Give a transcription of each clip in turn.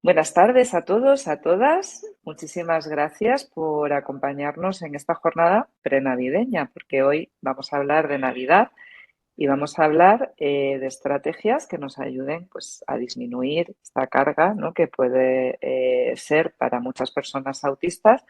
Buenas tardes a todos, a todas. Muchísimas gracias por acompañarnos en esta jornada prenavideña, porque hoy vamos a hablar de Navidad y vamos a hablar de estrategias que nos ayuden pues, a disminuir esta carga, ¿no? Que puede ser para muchas personas autistas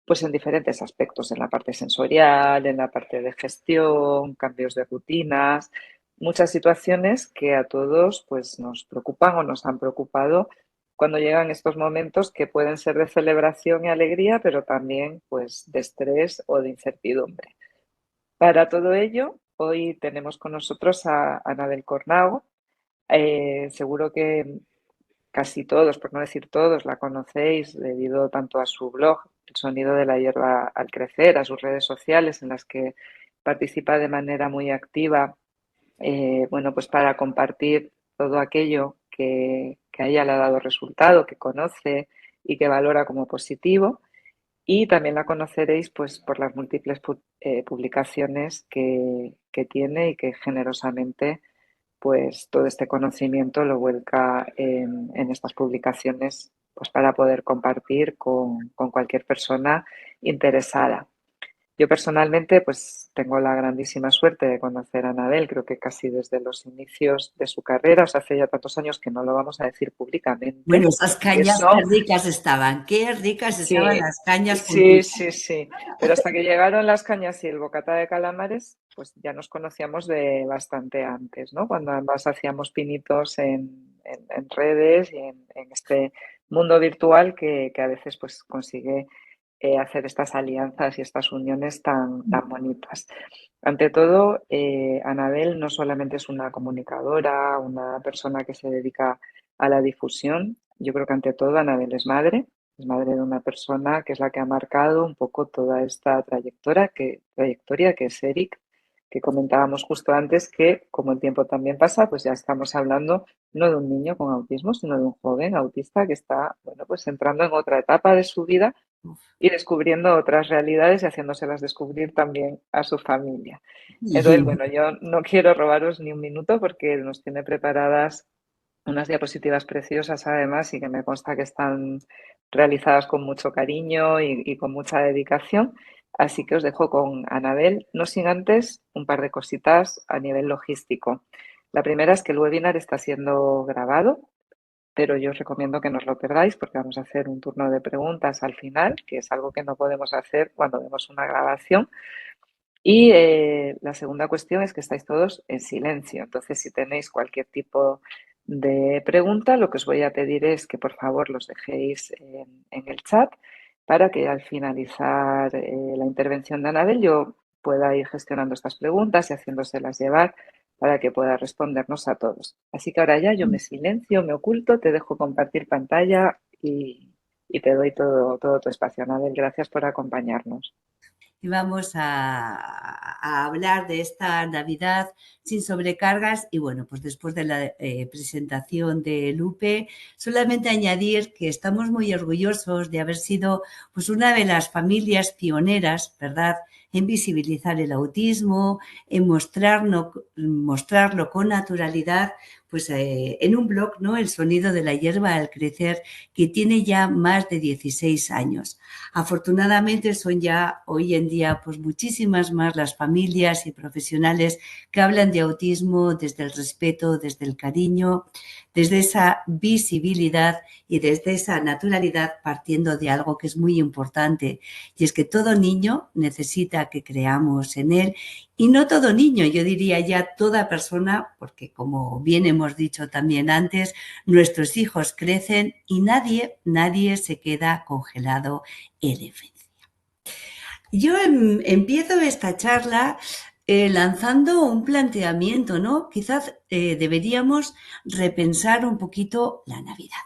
pues, en diferentes aspectos, en la parte sensorial, en la parte de gestión, cambios de rutinas, muchas situaciones que a todos pues, nos preocupan o nos han preocupado cuando llegan estos momentos que pueden ser de celebración y alegría, pero también pues, de estrés o de incertidumbre. Para todo ello, hoy tenemos con nosotros a Anabel Cornao. Seguro que casi todos, por no decir todos, la conocéis debido tanto a su blog, El sonido de la hierba al crecer, a sus redes sociales en las que participa de manera muy activa, bueno, pues para compartir todo aquello que a ella le ha dado resultado, que conoce y que valora como positivo. Y también la conoceréis pues, por las múltiples publicaciones que tiene y que generosamente pues, todo este conocimiento lo vuelca en estas publicaciones pues, para poder compartir con cualquier persona interesada. Yo personalmente pues tengo la grandísima suerte de conocer a Anabel, creo que casi desde los inicios de su carrera, o sea, hace ya tantos años que no lo vamos a decir públicamente, Bueno, esas que cañas qué son. ricas estaban, qué ricas estaban Sí, las cañas con tu... sí, sí, sí. Pero hasta que llegaron las cañas y el bocata de calamares, pues ya nos conocíamos de bastante antes, ¿no? Cuando ambas hacíamos pinitos en redes y en este mundo virtual que a veces pues consigue hacer estas alianzas y estas uniones tan bonitas. Ante todo, Anabel no solamente es una comunicadora, una persona que se dedica a la difusión, yo creo que ante todo Anabel es madre de una persona que es la que ha marcado un poco toda esta trayectoria que es Eric, que comentábamos justo antes que, como el tiempo también pasa, pues ya estamos hablando no de un niño con autismo, sino de un joven autista que está, bueno, pues entrando en otra etapa de su vida y descubriendo otras realidades y haciéndoselas descubrir también a su familia. Entonces, bueno, yo no quiero robaros ni un minuto porque nos tiene preparadas unas diapositivas preciosas además y que me consta que están realizadas con mucho cariño y con mucha dedicación. Así que os dejo con Anabel, no sin antes un par de cositas a nivel logístico. La primera es que el webinar está siendo grabado, pero yo os recomiendo que no os lo perdáis porque vamos a hacer un turno de preguntas al final, que es algo que no podemos hacer cuando vemos una grabación. Y la segunda cuestión es que estáis todos en silencio. Entonces, si tenéis cualquier tipo de pregunta, lo que os voy a pedir es que por favor los dejéis en el chat para que al finalizar la intervención de Anabel yo pueda ir gestionando estas preguntas y haciéndoselas llevar para que pueda respondernos a todos. Así que ahora ya yo me silencio, me oculto, te dejo compartir pantalla y te doy todo tu espacio. Anabel, gracias por acompañarnos. Y vamos a hablar de esta Navidad sin sobrecargas y bueno, pues después de la presentación de Lupe, solamente añadir que estamos muy orgullosos de haber sido pues una de las familias pioneras, ¿verdad?, en visibilizar el autismo, en mostrarlo con naturalidad, pues en un blog, ¿no?, El sonido de la hierba al crecer, que tiene ya más de 16 años. Afortunadamente son ya hoy en día pues muchísimas más las familias y profesionales que hablan de autismo desde el respeto, desde el cariño, desde esa visibilidad y desde esa naturalidad, partiendo de algo que es muy importante, y es que todo niño necesita que creamos en él, y no todo niño, yo diría ya toda persona, porque como bien hemos dicho también antes, nuestros hijos crecen y nadie se queda congelado en infancia. Yo empiezo esta charla lanzando un planteamiento, ¿no? Quizás deberíamos repensar un poquito la Navidad.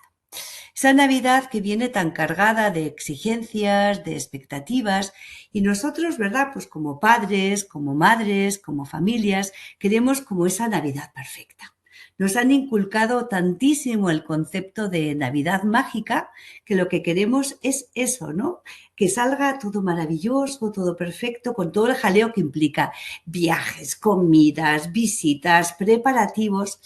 Esa Navidad que viene tan cargada de exigencias, de expectativas, y nosotros, ¿verdad? Pues como padres, como madres, como familias, queremos como esa Navidad perfecta. Nos han inculcado tantísimo el concepto de Navidad mágica que lo que queremos es eso, ¿no? Que salga todo maravilloso, todo perfecto, con todo el jaleo que implica viajes, comidas, visitas, preparativos.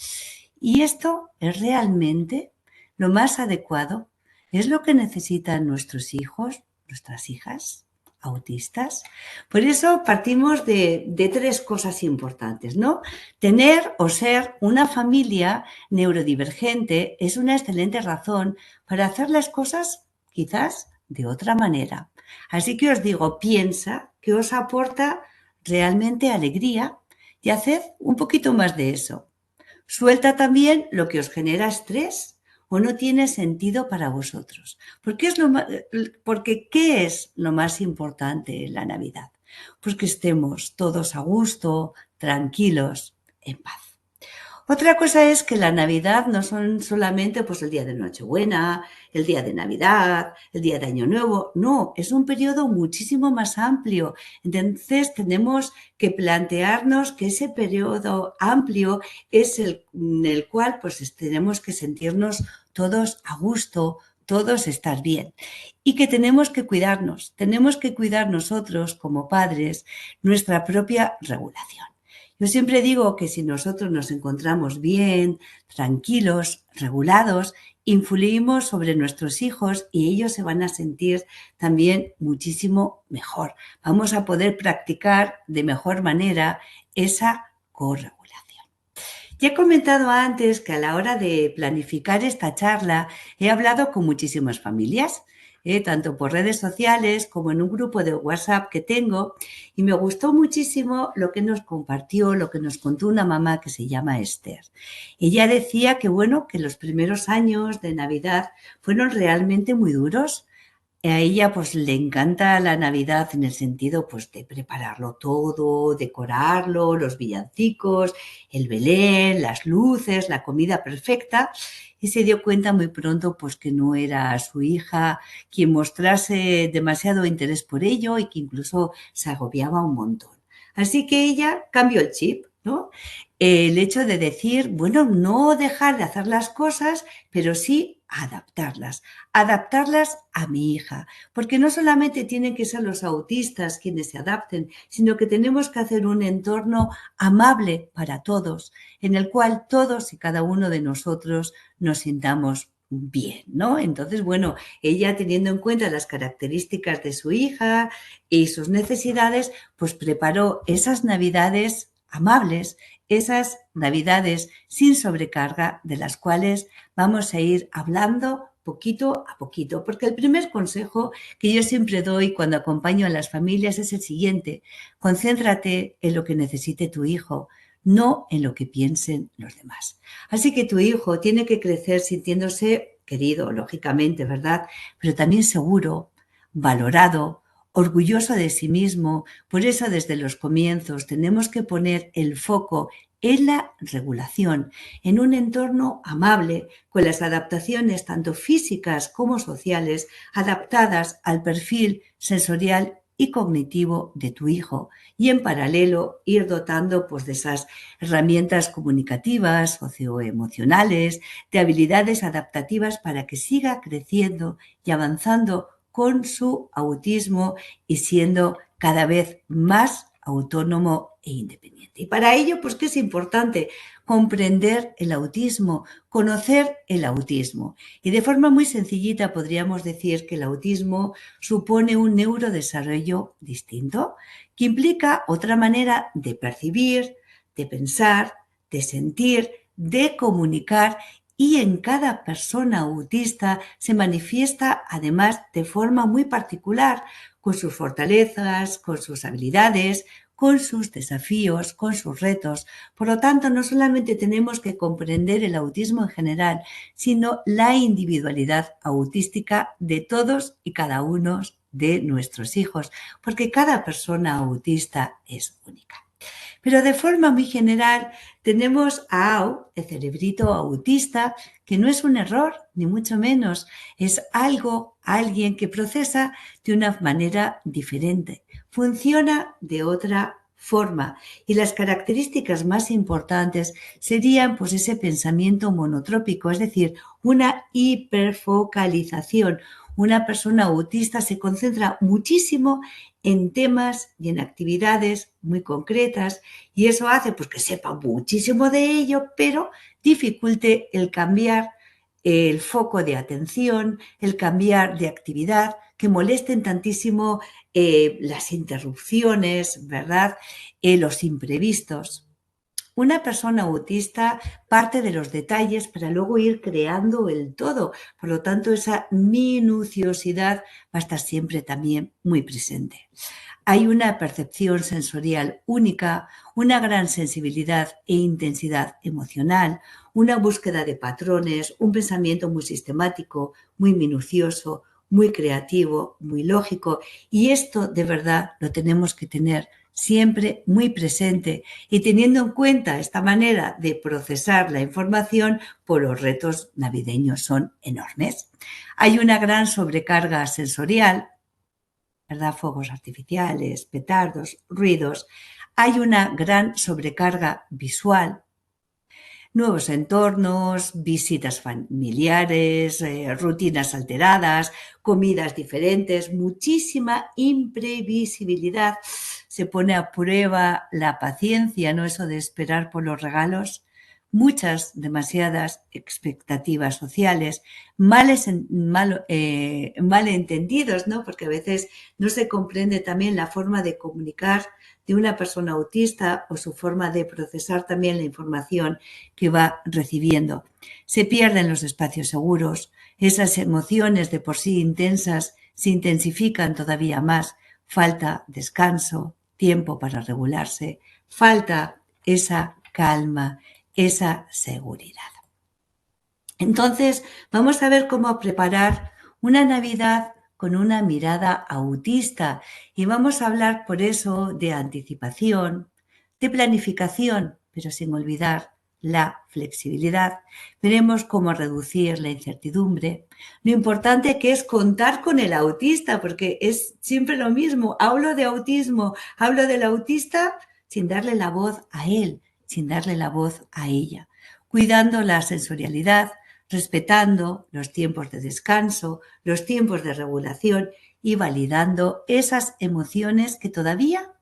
Y esto es realmente lo más adecuado? ¿Es lo que necesitan nuestros hijos, nuestras hijas autistas? Por eso partimos de tres cosas importantes, ¿no? Tener o ser una familia neurodivergente es una excelente razón para hacer las cosas quizás de otra manera. Así que os digo, piensa que os aporta realmente alegría y haced un poquito más de eso. Suelta también lo que os genera estrés o no tiene sentido para vosotros. Porque ¿qué es lo más importante en la Navidad? Pues que estemos todos a gusto, tranquilos, en paz. Otra cosa es que la Navidad no son solamente pues, el día de Nochebuena, el día de Navidad, el día de Año Nuevo. No, es un periodo muchísimo más amplio. Entonces tenemos que plantearnos que ese periodo amplio es en el cual pues, tenemos que sentirnos todos a gusto, todos estar bien. Y que tenemos que cuidar nosotros como padres nuestra propia regulación. Yo siempre digo que si nosotros nos encontramos bien, tranquilos, regulados, influimos sobre nuestros hijos y ellos se van a sentir también muchísimo mejor. Vamos a poder practicar de mejor manera esa corregulación. Ya he comentado antes que a la hora de planificar esta charla he hablado con muchísimas familias, tanto por redes sociales como en un grupo de WhatsApp que tengo, y me gustó muchísimo lo que nos compartió, lo que nos contó una mamá que se llama Esther. Ella decía que, bueno, que los primeros años de Navidad fueron realmente muy duros. A ella pues le encanta la Navidad en el sentido pues de prepararlo todo, decorarlo, los villancicos, el Belén, las luces, la comida perfecta, y se dio cuenta muy pronto pues que no era su hija quien mostrase demasiado interés por ello y que incluso se agobiaba un montón. Así que ella cambió el chip, ¿no? El hecho de decir, bueno, no dejar de hacer las cosas, pero sí adaptarlas a mi hija, porque no solamente tienen que ser los autistas quienes se adapten, sino que tenemos que hacer un entorno amable para todos, en el cual todos y cada uno de nosotros nos sintamos bien, ¿no? Entonces, bueno, ella teniendo en cuenta las características de su hija y sus necesidades, pues preparó esas navidades amables, esas navidades sin sobrecarga, de las cuales vamos a ir hablando poquito a poquito, porque el primer consejo que yo siempre doy cuando acompaño a las familias es el siguiente: concéntrate en lo que necesite tu hijo, no en lo que piensen los demás. Así que tu hijo tiene que crecer sintiéndose querido, lógicamente, ¿verdad? Pero también seguro, valorado, orgulloso de sí mismo. Por eso desde los comienzos tenemos que poner el foco en la regulación, en un entorno amable, con las adaptaciones tanto físicas como sociales, adaptadas al perfil sensorial y cognitivo de tu hijo, y en paralelo ir dotando pues, de esas herramientas comunicativas, socioemocionales, de habilidades adaptativas para que siga creciendo y avanzando con su autismo y siendo cada vez más autónomo e independiente. Y para ello, pues, ¿qué es importante? Comprender el autismo, conocer el autismo. Y de forma muy sencillita podríamos decir que el autismo supone un neurodesarrollo distinto, que implica otra manera de percibir, de pensar, de sentir, de comunicar, y en cada persona autista se manifiesta además de forma muy particular, con sus fortalezas, con sus habilidades, con sus desafíos, con sus retos. Por lo tanto, no solamente tenemos que comprender el autismo en general, sino la individualidad autística de todos y cada uno de nuestros hijos, porque cada persona autista es única. Pero de forma muy general tenemos a Au, el cerebrito autista, que no es un error, ni mucho menos, es alguien que procesa de una manera diferente, funciona de otra forma, y las características más importantes serían pues ese pensamiento monotrópico, es decir, una hiperfocalización. Una persona autista se concentra muchísimo en temas y en actividades muy concretas, y eso hace pues, que sepa muchísimo de ello, pero dificulte el cambiar el foco de atención, el cambiar de actividad, que molesten tantísimo las interrupciones, ¿verdad? Los imprevistos. Una persona autista parte de los detalles para luego ir creando el todo. Por lo tanto, esa minuciosidad va a estar siempre también muy presente. Hay una percepción sensorial única, una gran sensibilidad e intensidad emocional, una búsqueda de patrones, un pensamiento muy sistemático, muy minucioso, muy creativo, muy lógico. Y esto de verdad lo tenemos que tener siempre muy presente y teniendo en cuenta esta manera de procesar la información, pues los retos navideños son enormes. Hay una gran sobrecarga sensorial, ¿verdad? Fuegos artificiales, petardos, ruidos. Hay una gran sobrecarga visual, nuevos entornos, visitas familiares, rutinas alteradas, comidas diferentes, muchísima imprevisibilidad. Se pone a prueba la paciencia, ¿no? Eso de esperar por los regalos. Demasiadas expectativas sociales, malentendidos, ¿no? Porque a veces no se comprende también la forma de comunicar de una persona autista o su forma de procesar también la información que va recibiendo. Se pierden los espacios seguros, esas emociones de por sí intensas se intensifican todavía más, falta descanso, tiempo para regularse, falta esa calma, esa seguridad. Entonces, vamos a ver cómo preparar una Navidad con una mirada autista y vamos a hablar por eso de anticipación, de planificación, pero sin olvidar la flexibilidad. Veremos cómo reducir la incertidumbre. Lo importante que es contar con el autista, porque es siempre lo mismo. Hablo de autismo, hablo del autista sin darle la voz a él, sin darle la voz a ella, cuidando la sensorialidad, respetando los tiempos de descanso, los tiempos de regulación y validando esas emociones que todavía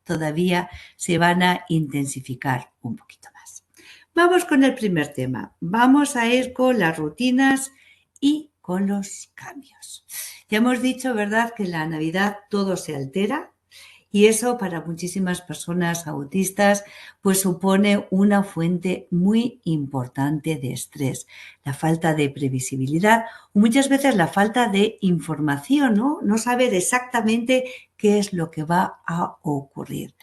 se van a intensificar un poquito más. Vamos con el primer tema. Vamos a ir con las rutinas y con los cambios. Ya hemos dicho, ¿verdad?, que en la Navidad todo se altera. Y eso para muchísimas personas autistas pues supone una fuente muy importante de estrés, la falta de previsibilidad o muchas veces la falta de información, ¿no? No saber exactamente qué es lo que va a ocurrir.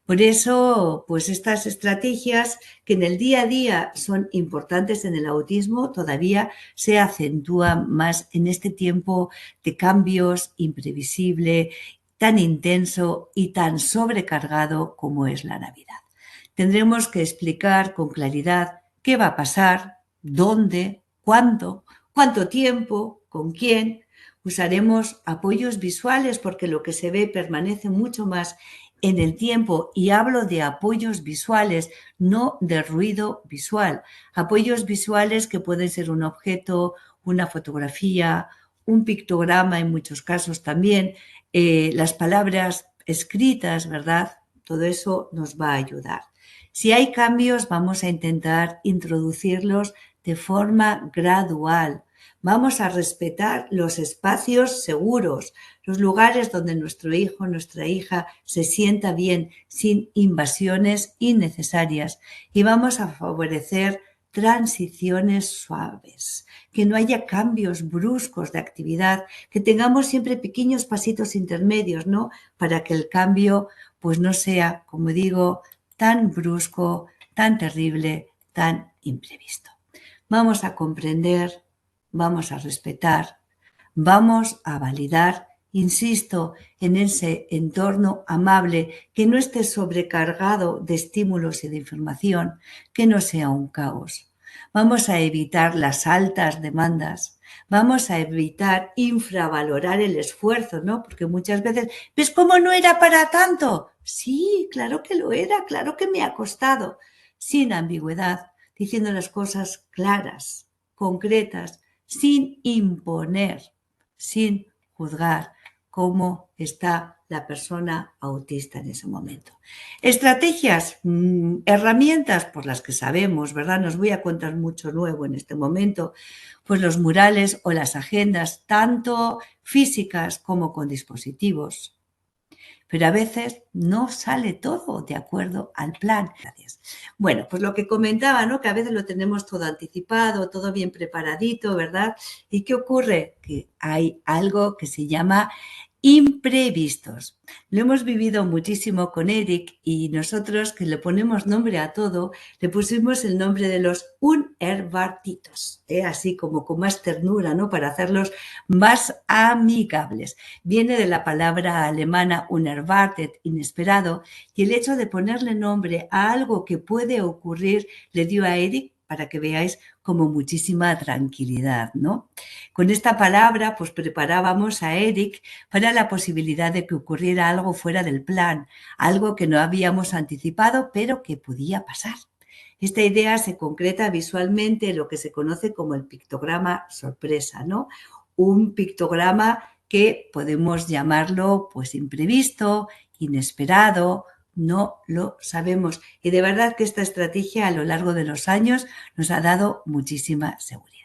Por eso, pues estas estrategias que en el día a día son importantes en el autismo todavía se acentúan más en este tiempo de cambios imprevisible, tan intenso y tan sobrecargado como es la Navidad. Tendremos que explicar con claridad qué va a pasar, dónde, cuándo, cuánto tiempo, con quién. Usaremos apoyos visuales porque lo que se ve permanece mucho más en el tiempo y hablo de apoyos visuales, no de ruido visual. Apoyos visuales que pueden ser un objeto, una fotografía, un pictograma en muchos casos también, las palabras escritas, ¿verdad? Todo eso nos va a ayudar. Si hay cambios, vamos a intentar introducirlos de forma gradual. Vamos a respetar los espacios seguros, los lugares donde nuestro hijo, nuestra hija se sienta bien, sin invasiones innecesarias. Y vamos a favorecer transiciones suaves, que no haya cambios bruscos de actividad, que tengamos siempre pequeños pasitos intermedios, ¿no? Para que el cambio, pues no sea, como digo, tan brusco, tan terrible, tan imprevisto. Vamos a comprender, vamos a respetar, vamos a validar, insisto, en ese entorno amable, que no esté sobrecargado de estímulos y de información, que no sea un caos. Vamos a evitar las altas demandas, vamos a evitar infravalorar el esfuerzo, ¿no? Porque muchas veces, ¿ves cómo no era para tanto? Sí, claro que lo era, claro que me ha costado. Sin ambigüedad, diciendo las cosas claras, concretas, sin imponer, sin juzgar cómo está la persona autista en ese momento. Estrategias, herramientas por las que sabemos, ¿verdad? No os voy a contar mucho nuevo en este momento, pues los murales o las agendas, tanto físicas como con dispositivos. Pero a veces no sale todo de acuerdo al plan. Gracias. Bueno, pues lo que comentaba, ¿no? Que a veces lo tenemos todo anticipado, todo bien preparadito, ¿verdad? ¿Y qué ocurre? Que hay algo que se llama imprevistos. Lo hemos vivido muchísimo con Eric y nosotros, que le ponemos nombre a todo, le pusimos el nombre de los unerwartitos, así como con más ternura, ¿no? Para hacerlos más amigables. Viene de la palabra alemana unerwartet, inesperado, y el hecho de ponerle nombre a algo que puede ocurrir le dio a Eric, para que veáis, como muchísima tranquilidad, ¿no? Con esta palabra, pues preparábamos a Eric para la posibilidad de que ocurriera algo fuera del plan, algo que no habíamos anticipado, pero que podía pasar. Esta idea se concreta visualmente en lo que se conoce como el pictograma sorpresa, ¿no? Un pictograma que podemos llamarlo pues imprevisto, inesperado, no lo sabemos. Y de verdad que esta estrategia a lo largo de los años nos ha dado muchísima seguridad.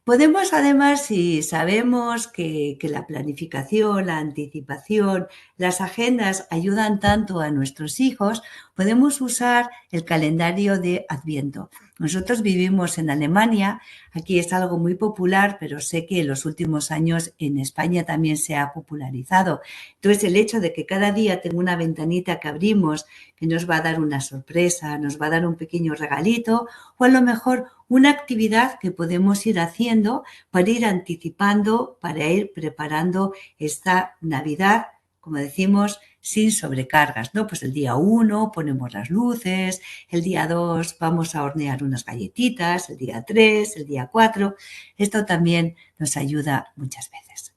Podemos además, si sabemos que la planificación, la anticipación, las agendas ayudan tanto a nuestros hijos, podemos usar el calendario de Adviento. Nosotros vivimos en Alemania, aquí es algo muy popular, pero sé que en los últimos años en España también se ha popularizado. Entonces, el hecho de que cada día tenga una ventanita que abrimos, que nos va a dar una sorpresa, nos va a dar un pequeño regalito, o a lo mejor una actividad que podemos ir haciendo para ir anticipando, para ir preparando esta Navidad, como decimos, sin sobrecargas, ¿no? Pues el día 1 ponemos las luces, el día 2 vamos a hornear unas galletitas, el día 3, el día 4. Esto también nos ayuda muchas veces.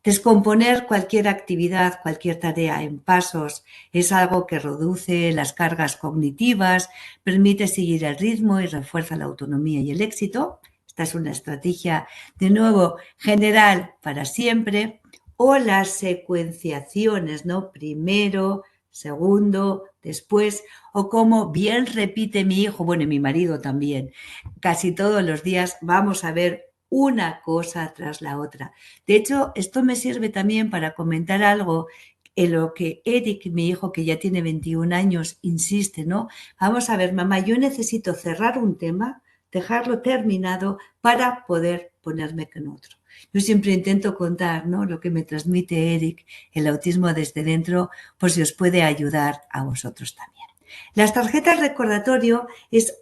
Descomponer cualquier actividad, cualquier tarea en pasos es algo que reduce las cargas cognitivas, permite seguir el ritmo y refuerza la autonomía y el éxito. Esta es una estrategia, de nuevo, general para siempre. O las secuenciaciones, ¿no? Primero, segundo, después, o como bien repite mi hijo, bueno, y mi marido también, casi todos los días vamos a ver una cosa tras la otra. De hecho, esto me sirve también para comentar algo en lo que Eric, mi hijo, que ya tiene 21 años, insiste, ¿no? Vamos a ver, mamá, yo necesito cerrar un tema, dejarlo terminado para poder ponerme con otro. Yo siempre intento contar, ¿no?, lo que me transmite Eric, el autismo desde dentro, por si os puede ayudar a vosotros también. Las tarjetas recordatorio es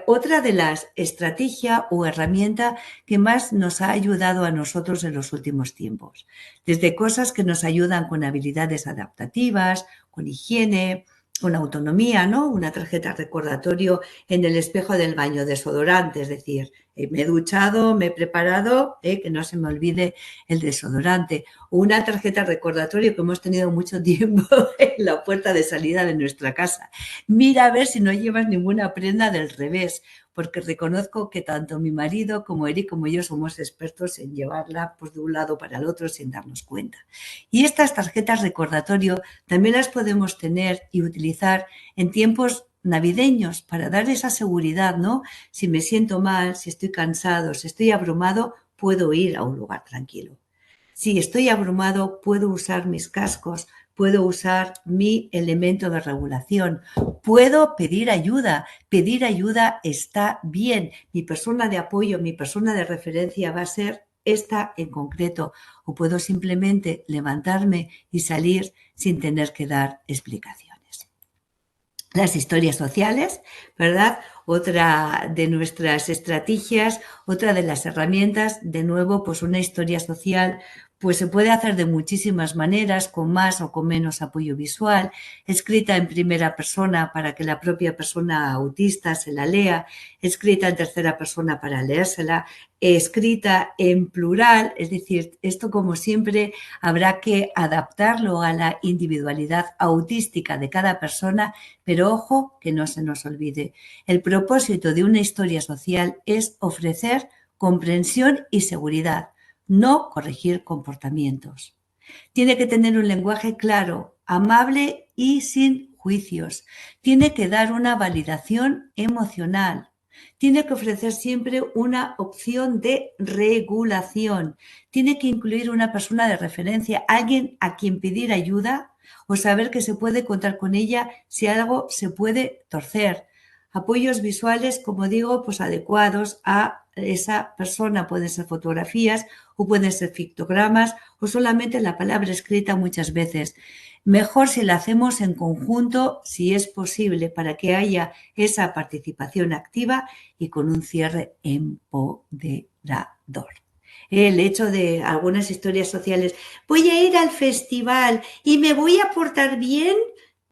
otra de las estrategias o herramientas que más nos ha ayudado a nosotros en los últimos tiempos. Desde cosas que nos ayudan con habilidades adaptativas, con higiene, con autonomía, ¿no? Una tarjeta recordatorio en el espejo del baño, desodorante, es decir, me he duchado, me he preparado, que no se me olvide el desodorante. O una tarjeta recordatorio que hemos tenido mucho tiempo en la puerta de salida de nuestra casa. Mira a ver si no llevas ninguna prenda del revés, porque reconozco que tanto mi marido como Eric como yo somos expertos en llevarla pues, de un lado para el otro sin darnos cuenta. Y estas tarjetas recordatorio también las podemos tener y utilizar en tiempos navideños para dar esa seguridad, ¿no? Si me siento mal, si estoy cansado, si estoy abrumado, puedo ir a un lugar tranquilo. Si estoy abrumado, puedo usar mis cascos, puedo usar mi elemento de regulación, puedo pedir ayuda. Pedir ayuda está bien. Mi persona de apoyo, mi persona de referencia va a ser esta en concreto. O puedo simplemente levantarme y salir sin tener que dar explicaciones. Las historias sociales, ¿verdad? Otra de nuestras estrategias, otra de las herramientas, de nuevo, pues una historia social, pues se puede hacer de muchísimas maneras, con más o con menos apoyo visual, escrita en primera persona para que la propia persona autista se la lea, escrita en tercera persona para leérsela, escrita en plural, es decir, esto como siempre habrá que adaptarlo a la individualidad autística de cada persona, pero ojo que no se nos olvide. El propósito de una historia social es ofrecer comprensión y seguridad, no corregir comportamientos. Tiene que tener un lenguaje claro, amable y sin juicios. Tiene que dar una validación emocional. Tiene que ofrecer siempre una opción de regulación. Tiene que incluir una persona de referencia, alguien a quien pedir ayuda o saber que se puede contar con ella si algo se puede torcer. Apoyos visuales, como digo, pues adecuados a esa persona. Pueden ser fotografías o pueden ser pictogramas o solamente la palabra escrita muchas veces. Mejor si la hacemos en conjunto, si es posible, para que haya esa participación activa y con un cierre empoderador. El hecho de algunas historias sociales, voy a ir al festival y me voy a portar bien,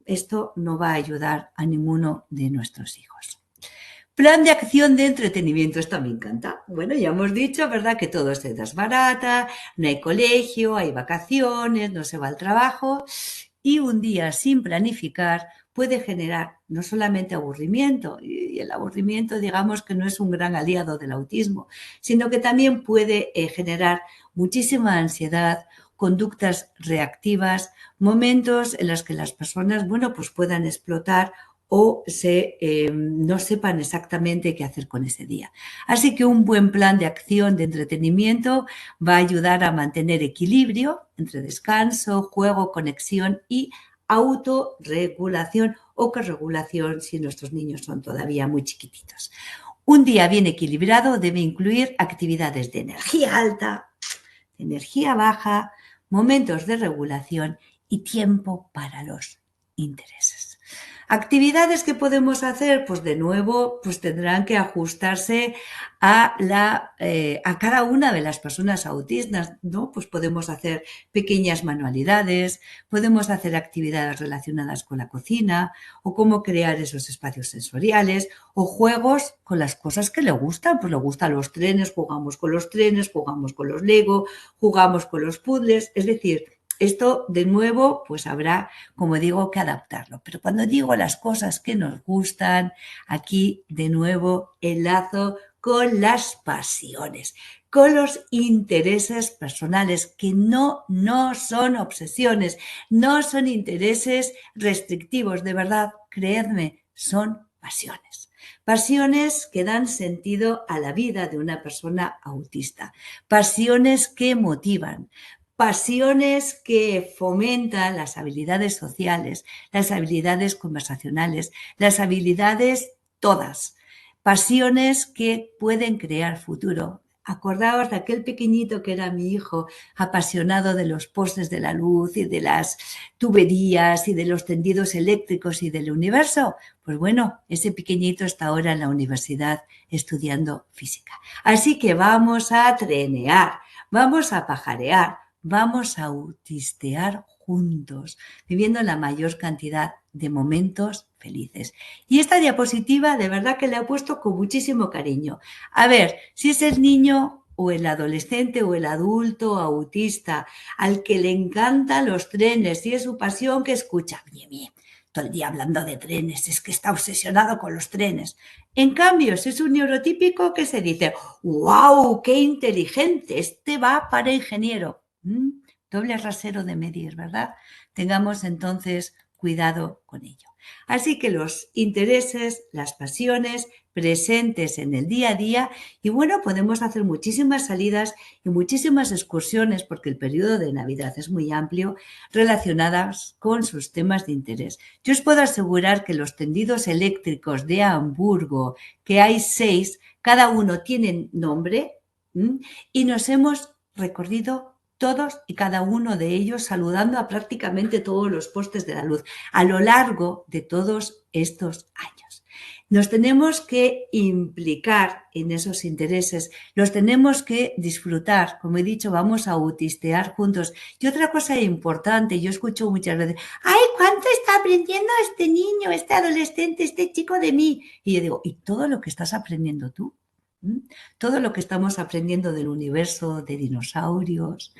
esto no va a ayudar a ninguno de nuestros hijos. Plan de acción de entretenimiento, esto me encanta. Bueno, ya hemos dicho, ¿verdad?, que todo se desbarata, no hay colegio, hay vacaciones, no se va al trabajo y un día sin planificar puede generar no solamente aburrimiento, y el aburrimiento digamos que no es un gran aliado del autismo, sino que también puede generar muchísima ansiedad, conductas reactivas, momentos en los que las personas, bueno, pues puedan explotar o no sepan exactamente qué hacer con ese día. Así que un buen plan de acción de entretenimiento va a ayudar a mantener equilibrio entre descanso, juego, conexión y autorregulación o corregulación si nuestros niños son todavía muy chiquititos. Un día bien equilibrado debe incluir actividades de energía alta, de energía baja, momentos de regulación y tiempo para los intereses. Actividades que podemos hacer, pues de nuevo, pues tendrán que ajustarse a cada una de las personas autistas, ¿no? Pues podemos hacer pequeñas manualidades, podemos hacer actividades relacionadas con la cocina o cómo crear esos espacios sensoriales o juegos con las cosas que le gustan. Pues le gustan los trenes, jugamos con los trenes, jugamos con los Lego, jugamos con los puzzles, es decir, esto, de nuevo, pues habrá, como digo, que adaptarlo. Pero cuando digo las cosas que nos gustan, aquí, de nuevo, enlazo con las pasiones, con los intereses personales, que no son obsesiones, no son intereses restrictivos. De verdad, creedme, son pasiones. Pasiones que dan sentido a la vida de una persona autista. Pasiones que motivan. Pasiones que fomentan las habilidades sociales, las habilidades conversacionales, las habilidades todas. Pasiones que pueden crear futuro. Acordaos de aquel pequeñito que era mi hijo, apasionado de los postes de la luz y de las tuberías y de los tendidos eléctricos y del universo. Pues bueno, ese pequeñito está ahora en la universidad estudiando física. Así que vamos a trenear, vamos a pajarear, vamos a autistear juntos, viviendo la mayor cantidad de momentos felices. Y esta diapositiva de verdad que la he puesto con muchísimo cariño. A ver, si es el niño o el adolescente o el adulto autista al que le encantan los trenes y es su pasión, que escucha, bien, todo el día hablando de trenes, es que está obsesionado con los trenes. En cambio, si es un neurotípico que se dice, ¡wow, qué inteligente! Este va para ingeniero. Doble rasero de medir, ¿verdad? Tengamos entonces cuidado con ello. Así que los intereses, las pasiones presentes en el día a día y bueno, podemos hacer muchísimas salidas y muchísimas excursiones porque el periodo de Navidad es muy amplio relacionadas con sus temas de interés. Yo os puedo asegurar que los tendidos eléctricos de Hamburgo, que hay 6, cada uno tiene nombre y nos hemos recorrido todos y cada uno de ellos saludando a prácticamente todos los postes de la luz a lo largo de todos estos años. Nos tenemos que implicar en esos intereses, los tenemos que disfrutar. Como he dicho, vamos a autistear juntos. Y otra cosa importante, yo escucho muchas veces, ¡ay, cuánto está aprendiendo este niño, este adolescente, este chico de mí! Y yo digo, ¿y todo lo que estás aprendiendo tú? Todo lo que estamos aprendiendo del universo, de dinosaurios,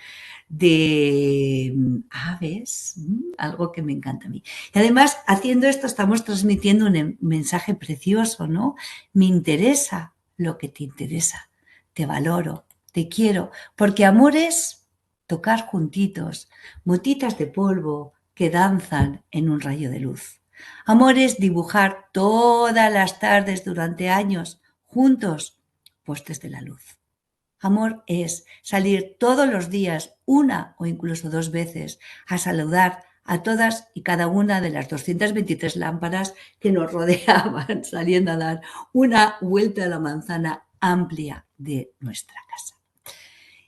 de aves, algo que me encanta a mí. Y además, haciendo esto, estamos transmitiendo un mensaje precioso, ¿no? Me interesa lo que te interesa, te valoro, te quiero, porque amor es tocar juntitos, motitas de polvo que danzan en un rayo de luz. Amor es dibujar todas las tardes durante años, juntos, postes de la luz. Amor es salir todos los días, una o incluso dos veces, a saludar a todas y cada una de las 223 lámparas que nos rodeaban, saliendo a dar una vuelta a la manzana amplia de nuestra casa.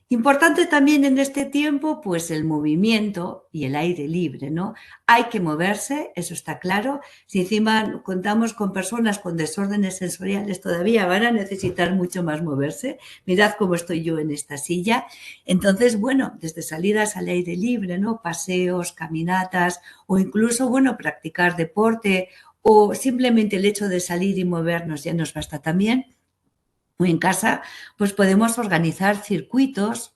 Importante también en este tiempo, pues el movimiento y el aire libre, ¿no? Hay que moverse, eso está claro. Si encima contamos con personas con desórdenes sensoriales, todavía van a necesitar mucho más moverse. Mirad cómo estoy yo en esta silla. Entonces, bueno, desde salidas al aire libre, ¿no? Paseos, caminatas o incluso, bueno, practicar deporte o simplemente el hecho de salir y movernos ya nos basta también. O en casa, pues podemos organizar circuitos,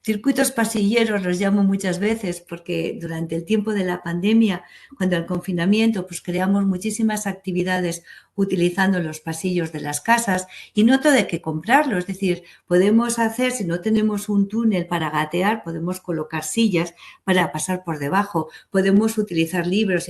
circuitos pasilleros los llamo muchas veces porque durante el tiempo de la pandemia, cuando el confinamiento, pues creamos muchísimas actividades utilizando los pasillos de las casas y no todo hay que comprarlo, es decir, podemos hacer, si no tenemos un túnel para gatear, podemos colocar sillas para pasar por debajo, podemos utilizar libros,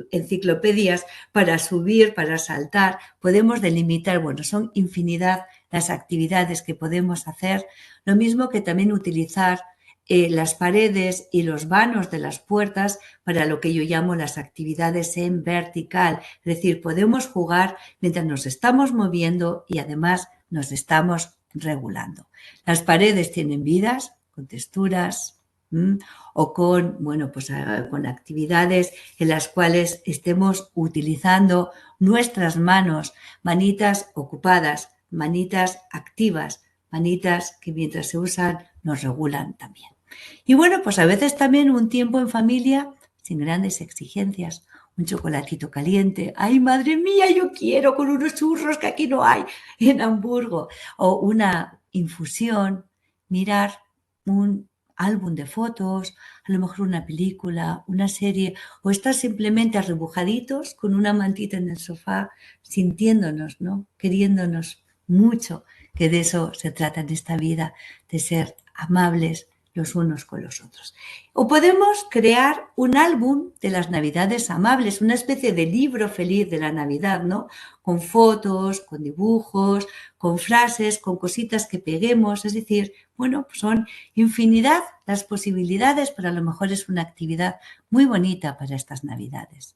enciclopedias para subir, para saltar, podemos delimitar, bueno, son infinidad las actividades que podemos hacer, lo mismo que también utilizar las paredes y los vanos de las puertas para lo que yo llamo las actividades en vertical. Es decir, podemos jugar mientras nos estamos moviendo y además nos estamos regulando. Las paredes tienen vidas con texturas o con, bueno, pues, con actividades en las cuales estemos utilizando nuestras manos, manitas ocupadas, manitas activas, manitas que mientras se usan nos regulan también. Y bueno, pues a veces también un tiempo en familia sin grandes exigencias, un chocolatito caliente, ay madre mía, yo quiero con unos churros que aquí no hay en Hamburgo, o una infusión, mirar un álbum de fotos, a lo mejor una película, una serie, o estar simplemente arrebujaditos con una mantita en el sofá, sintiéndonos, ¿no? Queriéndonos mucho, que de eso se trata en esta vida, de ser amables los unos con los otros. O podemos crear un álbum de las Navidades amables, una especie de libro feliz de la Navidad, ¿no? Con fotos, con dibujos, con frases, con cositas que peguemos, es decir, bueno, pues son infinidad las posibilidades, pero a lo mejor es una actividad muy bonita para estas Navidades.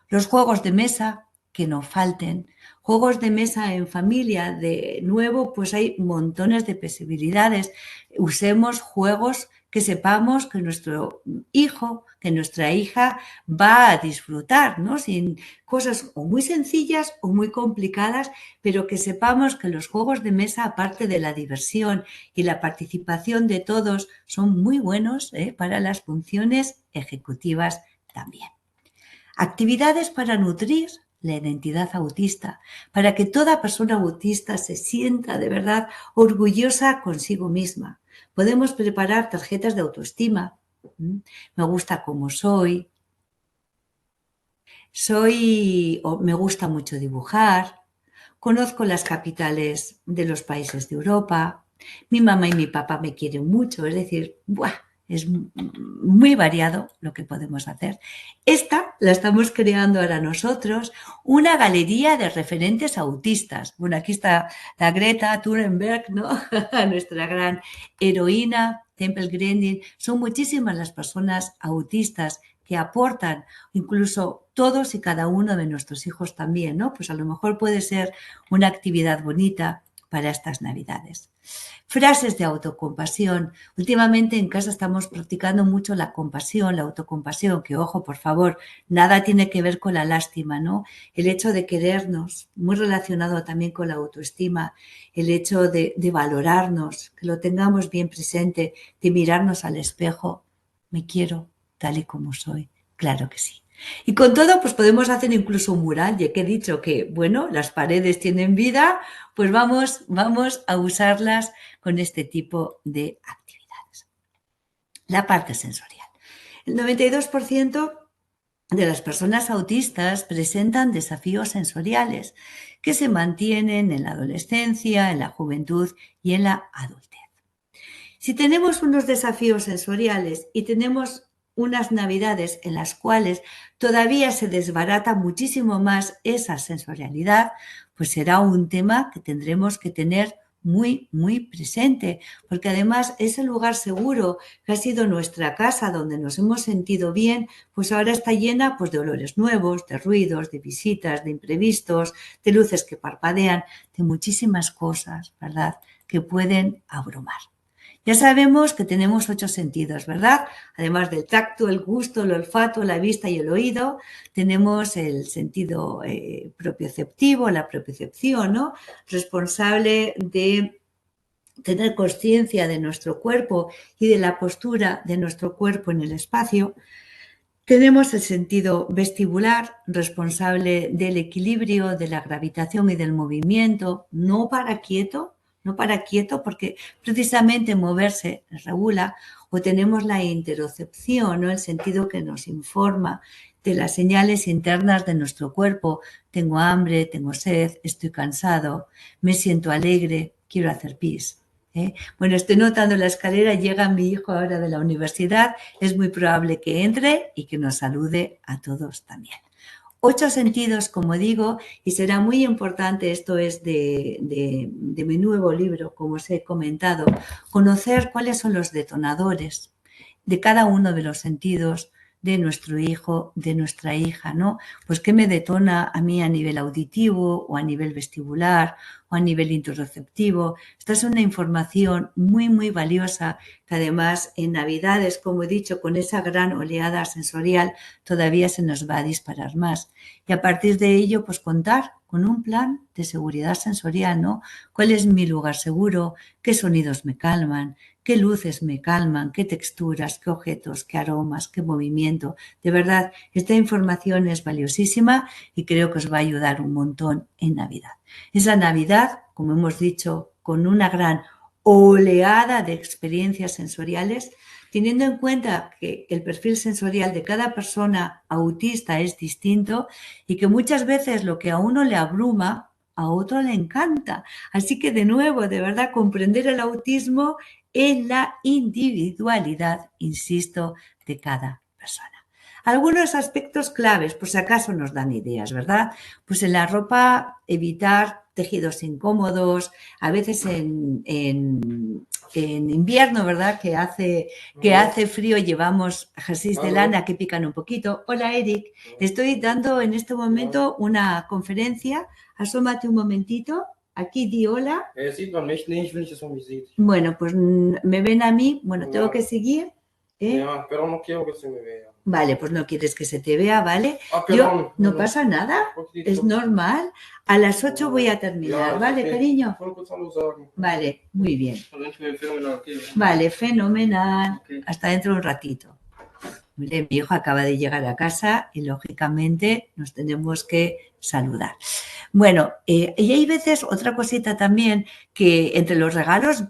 Los juegos de mesa, que no falten. Juegos de mesa en familia, de nuevo, pues hay montones de posibilidades. Usemos juegos que sepamos que nuestro hijo, que nuestra hija va a disfrutar, ¿no? Sin cosas o muy sencillas o muy complicadas, pero que sepamos que los juegos de mesa, aparte de la diversión y la participación de todos, son muy buenos para las funciones ejecutivas también. Actividades para nutrir la identidad autista, para que toda persona autista se sienta de verdad orgullosa consigo misma. Podemos preparar tarjetas de autoestima. Me gusta como soy, me gusta mucho dibujar, conozco las capitales de los países de Europa, mi mamá y mi papá me quieren mucho, es decir, ¡buah! Es muy variado lo que podemos hacer. Esta la estamos creando ahora nosotros, una galería de referentes autistas. Bueno, aquí está la Greta Thunberg, ¿no? Nuestra gran heroína, Temple Grandin. Son muchísimas las personas autistas que aportan, incluso todos y cada uno de nuestros hijos también, ¿no? Pues a lo mejor puede ser una actividad bonita para estas Navidades. Frases de autocompasión. Últimamente en casa estamos practicando mucho la compasión, la autocompasión, que ojo, por favor, nada tiene que ver con la lástima, ¿no? El hecho de querernos, muy relacionado también con la autoestima, el hecho de valorarnos, que lo tengamos bien presente, de mirarnos al espejo. Me quiero tal y como soy, claro que sí. Y con todo, pues podemos hacer incluso un mural, ya que he dicho que, bueno, las paredes tienen vida, pues vamos a usarlas con este tipo de actividades. La parte sensorial. El 92% de las personas autistas presentan desafíos sensoriales que se mantienen en la adolescencia, en la juventud y en la adultez. Si tenemos unos desafíos sensoriales y tenemos unas navidades en las cuales todavía se desbarata muchísimo más esa sensorialidad, pues será un tema que tendremos que tener muy, muy presente, porque además ese lugar seguro que ha sido nuestra casa donde nos hemos sentido bien, pues ahora está llena pues, de olores nuevos, de ruidos, de visitas, de imprevistos, de luces que parpadean, de muchísimas cosas, ¿verdad?, que pueden abrumar. Ya sabemos que tenemos 8 sentidos, ¿verdad? Además del tacto, el gusto, el olfato, la vista y el oído, tenemos el sentido propioceptivo, la propiocepción, ¿no? Responsable de tener conciencia de nuestro cuerpo y de la postura de nuestro cuerpo en el espacio. Tenemos el sentido vestibular, responsable del equilibrio, de la gravitación y del movimiento, no para quieto, porque precisamente moverse regula. O tenemos la interocepción, ¿no?, el sentido que nos informa de las señales internas de nuestro cuerpo. Tengo hambre, tengo sed, estoy cansado, me siento alegre, quiero hacer pis. Bueno, estoy notando la escalera, llega mi hijo ahora de la universidad, es muy probable que entre y que nos salude a todos también. 8 sentidos, como digo, y será muy importante, esto es de mi nuevo libro, como os he comentado, conocer cuáles son los detonadores de cada uno de los sentidos de nuestro hijo, de nuestra hija, ¿no? Pues qué me detona a mí a nivel auditivo o a nivel vestibular o a nivel interoceptivo. Esta es una información muy, muy valiosa que además en Navidades, como he dicho, con esa gran oleada sensorial todavía se nos va a disparar más. Y a partir de ello, pues contar con un plan de seguridad sensorial, ¿no? ¿Cuál es mi lugar seguro? ¿Qué sonidos me calman? ¿Qué luces me calman? ¿Qué texturas? ¿Qué objetos? ¿Qué aromas? ¿Qué movimiento? De verdad, esta información es valiosísima y creo que os va a ayudar un montón en Navidad. Esa Navidad, como hemos dicho, con una gran oleada de experiencias sensoriales, teniendo en cuenta que el perfil sensorial de cada persona autista es distinto y que muchas veces lo que a uno le abruma, a otro le encanta. Así que de nuevo, de verdad, comprender el autismo en la individualidad, insisto, de cada persona. Algunos aspectos claves, por si acaso nos dan ideas, ¿verdad? Pues en la ropa evitar tejidos incómodos, a veces en invierno, ¿verdad?, que hace frío, llevamos jerseys de lana que pican un poquito. Hola, Eric, estoy dando en este momento una conferencia, asómate un momentito. Aquí di hola. Sieht man mich nicht, wenn ich das von mich sieht. Bueno, pues me ven a mí. Bueno, tengo que seguir. Ya, pero no quiero que se me vea. Vale, pues no quieres que se te vea, ¿vale? Perdón, no pasa nada, es normal. A las 8 voy a terminar, Ya, ¿vale, okay. cariño? Ich wollte kurz Hallo sagen. Vale, muy bien. Fenomenal. Vale, fenomenal. Okay. Hasta dentro de un ratito. Mire, mi hijo acaba de llegar a casa y lógicamente nos tenemos que saludar. Bueno, y hay veces otra cosita también que entre los regalos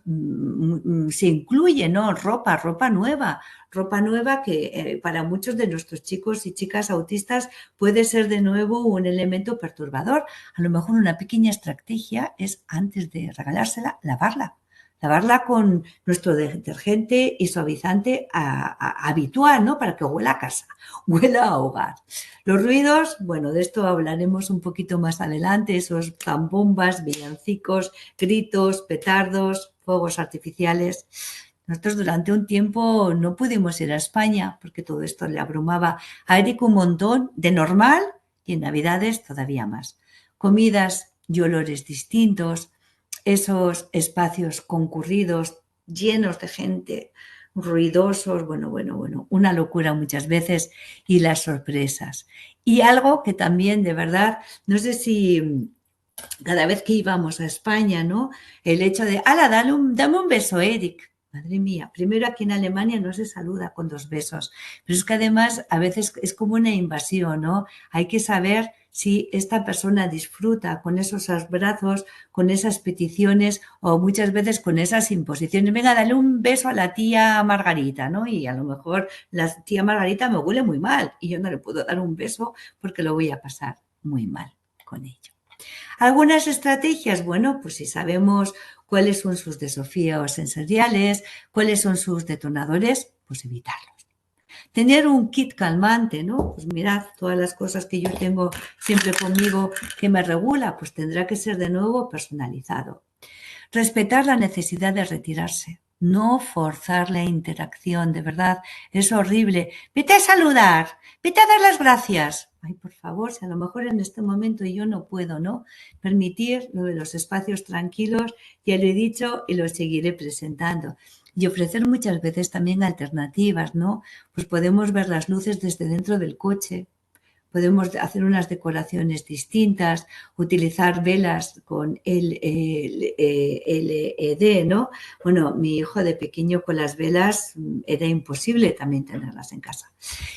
se incluye, ¿no? Ropa nueva que para muchos de nuestros chicos y chicas autistas puede ser de nuevo un elemento perturbador. A lo mejor una pequeña estrategia es antes de regalársela, lavarla con nuestro detergente y suavizante habitual, ¿no? Para que huela a casa, huela a hogar. Los ruidos, bueno, de esto hablaremos un poquito más adelante, esos zambombas, villancicos, gritos, petardos, fuegos artificiales. Nosotros durante un tiempo no pudimos ir a España porque todo esto le abrumaba a Eric un montón de normal y en Navidades todavía más. Comidas y olores distintos, esos espacios concurridos, llenos de gente, ruidosos, bueno, una locura muchas veces, y las sorpresas. Y algo que también, de verdad, no sé si cada vez que íbamos a España, ¿no? El hecho de, ¡hala, dame un beso, Eric! Madre mía, primero aquí en Alemania no se saluda con 2 besos, pero es que además a veces es como una invasión, ¿no? Hay que saber si esta persona disfruta con esos abrazos, con esas peticiones o muchas veces con esas imposiciones. Venga, dale un beso a la tía Margarita, ¿no? Y a lo mejor la tía Margarita me huele muy mal y yo no le puedo dar un beso porque lo voy a pasar muy mal con ello. Algunas estrategias, bueno, pues si sabemos cuáles son sus desafíos sensoriales, cuáles son sus detonadores, pues evitarlos. Tener un kit calmante, ¿no? Pues mirad, todas las cosas que yo tengo siempre conmigo que me regula, pues tendrá que ser de nuevo personalizado. Respetar la necesidad de retirarse, no forzar la interacción, de verdad, es horrible. Vete a saludar, vete a dar las gracias. Ay, por favor, si a lo mejor en este momento yo no puedo, ¿no? Permitir lo de los espacios tranquilos, ya lo he dicho y lo seguiré presentando. Y ofrecer muchas veces también alternativas, ¿no? Pues podemos ver las luces desde dentro del coche, podemos hacer unas decoraciones distintas, utilizar velas con LED, ¿no? Bueno, mi hijo de pequeño con las velas era imposible también tenerlas en casa.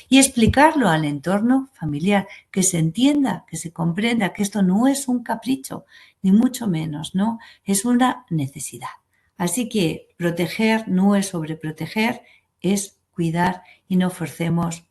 Y explicarlo al entorno familiar, que se entienda, que se comprenda que esto no es un capricho, ni mucho menos, ¿no? Es una necesidad. Así que proteger no es sobreproteger, es cuidar y no forcemos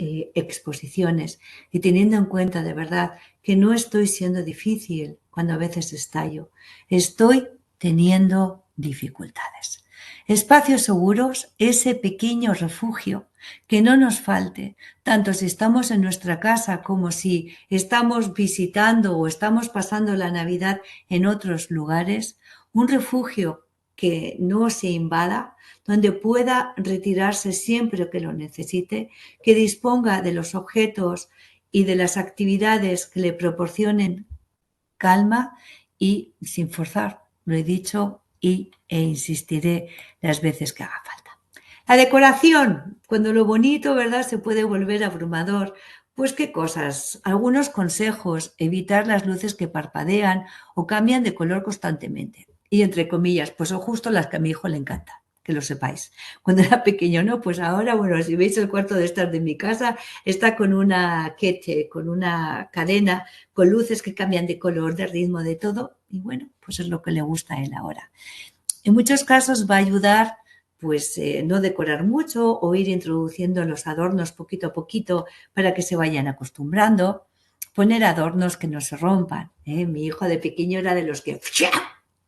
exposiciones, y teniendo en cuenta de verdad que no estoy siendo difícil cuando a veces estallo, estoy teniendo dificultades. Espacios seguros, ese pequeño refugio que no nos falte, tanto si estamos en nuestra casa como si estamos visitando o estamos pasando la Navidad en otros lugares, un refugio que no se invada, donde pueda retirarse siempre que lo necesite, que disponga de los objetos y de las actividades que le proporcionen calma y sin forzar, lo he dicho e insistiré las veces que haga falta. La decoración, cuando lo bonito, ¿verdad?, se puede volver abrumador. Pues qué cosas, algunos consejos: evitar las luces que parpadean o cambian de color constantemente. Y entre comillas, pues son justo las que a mi hijo le encantan, que lo sepáis. Cuando era pequeño, ¿no? Pues ahora, bueno, si veis el cuarto de estar de mi casa, está con una queche, con una cadena, con luces que cambian de color, de ritmo, de todo. Y bueno, pues es lo que le gusta a él ahora. En muchos casos va a ayudar pues no decorar mucho o ir introduciendo los adornos poquito a poquito para que se vayan acostumbrando. Poner adornos que no se rompan. Mi hijo de pequeño era de los que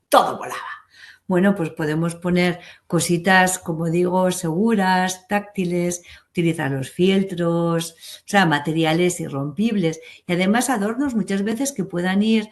todo volaba. Bueno, pues podemos poner cositas, como digo, seguras, táctiles, utilizar los fieltros, o sea, materiales irrompibles. Y además adornos muchas veces que puedan ir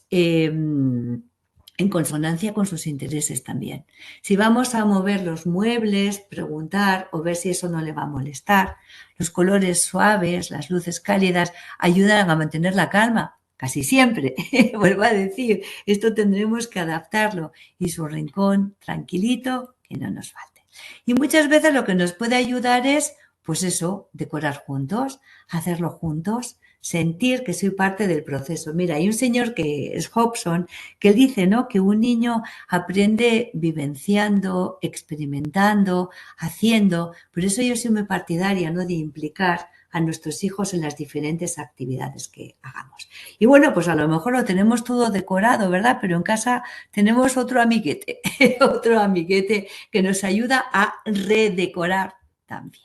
en consonancia con sus intereses también. Si vamos a mover los muebles, preguntar o ver si eso no le va a molestar. Los colores suaves, las luces cálidas ayudan a mantener la calma. Casi siempre, vuelvo a decir, esto tendremos que adaptarlo y su rincón tranquilito, que no nos falte. Y muchas veces lo que nos puede ayudar es, pues eso, decorar juntos, hacerlo juntos, sentir que soy parte del proceso. Mira, hay un señor que es Hobson, que dice, ¿no?, que un niño aprende vivenciando, experimentando, haciendo. Por eso yo soy muy partidaria, ¿no?, de implicar a nuestros hijos en las diferentes actividades que hagamos. Y bueno, pues a lo mejor lo tenemos todo decorado, ¿verdad? Pero en casa tenemos otro amiguete, otro amiguete que nos ayuda a redecorar también.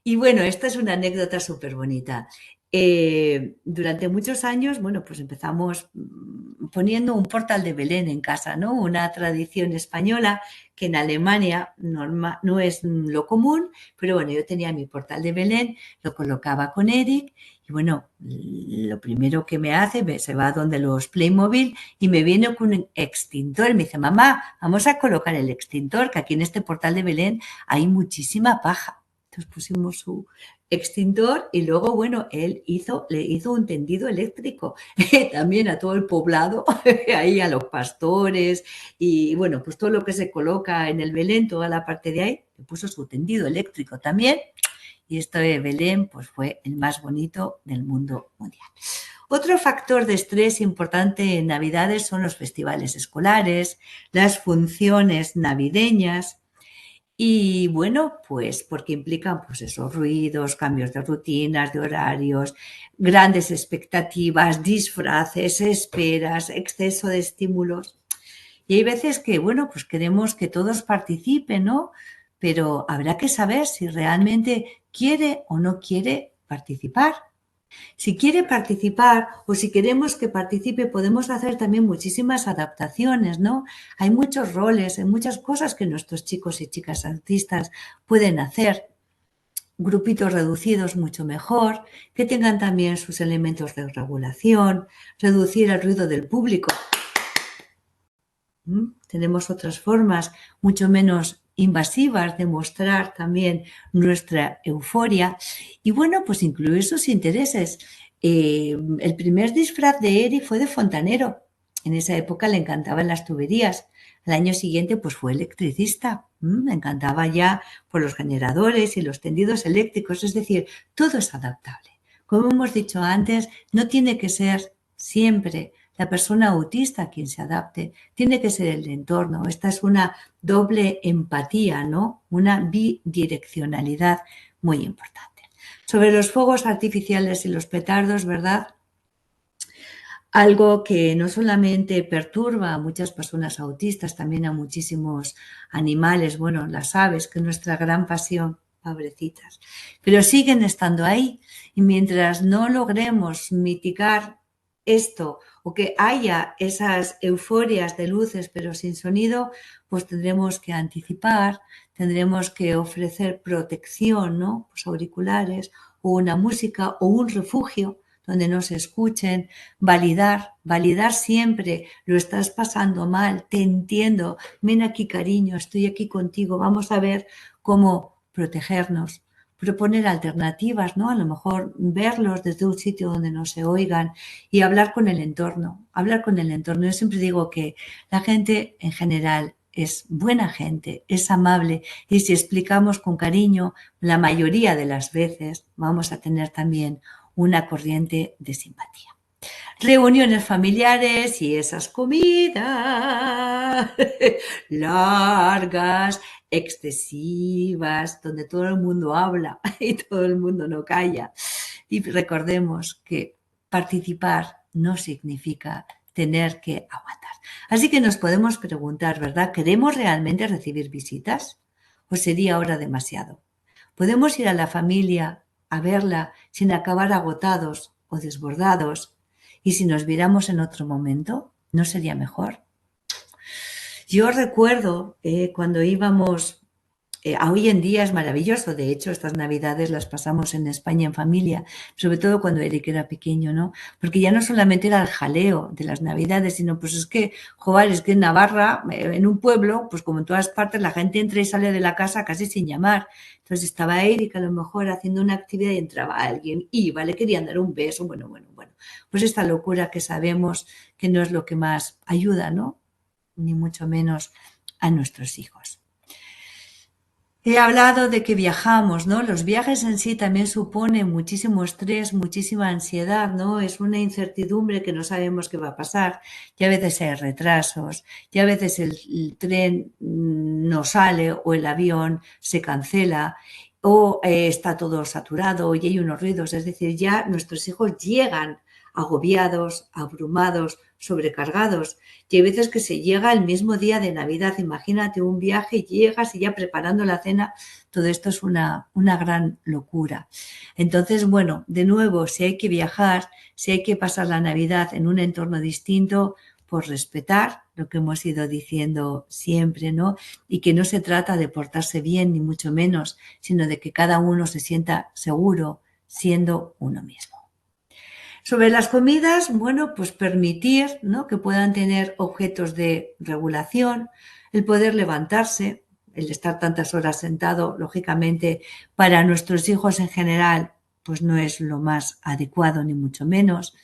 Y bueno, esta es una anécdota súper bonita. Durante muchos años, bueno, pues empezamos poniendo un portal de Belén en casa, ¿no? Una tradición española que en Alemania no es lo común, pero bueno, yo tenía mi portal de Belén, lo colocaba con Eric y bueno, lo primero que me hace, se va donde los Playmobil y me viene con un extintor. Me dice, mamá, vamos a colocar el extintor, que aquí en este portal de Belén hay muchísima paja. Entonces pusimos su extintor y luego, bueno, él le hizo un tendido eléctrico también a todo el poblado, ahí a los pastores y bueno, pues todo lo que se coloca en el Belén, toda la parte de ahí, le puso su tendido eléctrico también y esto de Belén pues fue el más bonito del mundo mundial. Otro factor de estrés importante en Navidades son los festivales escolares, las funciones navideñas. Y bueno, pues porque implican pues esos ruidos, cambios de rutinas, de horarios, grandes expectativas, disfraces, esperas, exceso de estímulos. Y hay veces que, bueno, pues queremos que todos participen, ¿no? Pero habrá que saber si realmente quiere o no quiere participar. Si quiere participar o si queremos que participe, podemos hacer también muchísimas adaptaciones, ¿no? Hay muchos roles, hay muchas cosas que nuestros chicos y chicas artistas pueden hacer. Grupitos reducidos mucho mejor, que tengan también sus elementos de regulación, reducir el ruido del público. Tenemos otras formas mucho menos invasivas de mostrar también nuestra euforia y bueno, pues incluir sus intereses. El primer disfraz de Eri fue de fontanero. En esa época le encantaban las tuberías. Al año siguiente pues fue electricista. Me encantaba ya por los generadores y los tendidos eléctricos. Es decir, todo es adaptable. Como hemos dicho antes, no tiene que ser siempre la persona autista quien se adapte, tiene que ser el entorno. Esta es una doble empatía, ¿no? Una bidireccionalidad muy importante. Sobre los fuegos artificiales y los petardos, ¿verdad? Algo que no solamente perturba a muchas personas autistas, también a muchísimos animales, bueno, las aves, que es nuestra gran pasión, pobrecitas, pero siguen estando ahí y mientras no logremos mitigar esto o que haya esas euforias de luces pero sin sonido, pues tendremos que anticipar, tendremos que ofrecer protección, ¿no? Pues auriculares o una música o un refugio donde no se escuchen, validar siempre, lo estás pasando mal, te entiendo, ven aquí cariño, estoy aquí contigo, vamos a ver cómo protegernos, proponer alternativas, ¿no? A lo mejor verlos desde un sitio donde no se oigan y hablar con el entorno. Yo siempre digo que la gente en general es buena gente, es amable y si explicamos con cariño, la mayoría de las veces vamos a tener también una corriente de simpatía. Reuniones familiares y esas comidas largas, excesivas, donde todo el mundo habla y todo el mundo no calla. Y recordemos que participar no significa tener que aguantar. Así que nos podemos preguntar, ¿verdad? ¿Queremos realmente recibir visitas? ¿O sería ahora demasiado? ¿Podemos ir a la familia a verla sin acabar agotados o desbordados? ¿Y si nos viéramos en otro momento, no sería mejor? Yo recuerdo cuando íbamos, hoy en día es maravilloso, de hecho estas navidades las pasamos en España en familia, sobre todo cuando Eric era pequeño, ¿no? Porque ya no solamente era el jaleo de las navidades, sino pues es que, joder, es que en Navarra, en un pueblo, pues como en todas partes, la gente entra y sale de la casa casi sin llamar. Entonces estaba Eric a lo mejor haciendo una actividad y entraba alguien, iba, le querían dar un beso, bueno. Pues esta locura que sabemos que no es lo que más ayuda, ¿no? Ni mucho menos a nuestros hijos. He hablado de que viajamos, ¿no? Los viajes en sí también suponen muchísimo estrés, muchísima ansiedad, ¿no? Es una incertidumbre que no sabemos qué va a pasar. Y a veces hay retrasos, y a veces el tren no sale o el avión se cancela o está todo saturado y hay unos ruidos. Es decir, ya nuestros hijos llegan agobiados, abrumados, sobrecargados. Y hay veces que se llega el mismo día de Navidad. Imagínate un viaje, llegas y ya preparando la cena. Todo esto es una gran locura. Entonces, bueno, de nuevo, si hay que viajar, si hay que pasar la Navidad en un entorno distinto, pues respetar lo que hemos ido diciendo siempre, ¿no? Y que no se trata de portarse bien, ni mucho menos, sino de que cada uno se sienta seguro siendo uno mismo. Sobre las comidas, bueno, pues permitir, ¿no? Que puedan tener objetos de regulación, el poder levantarse, el estar tantas horas sentado, lógicamente, para nuestros hijos en general, pues no es lo más adecuado, ni mucho menos.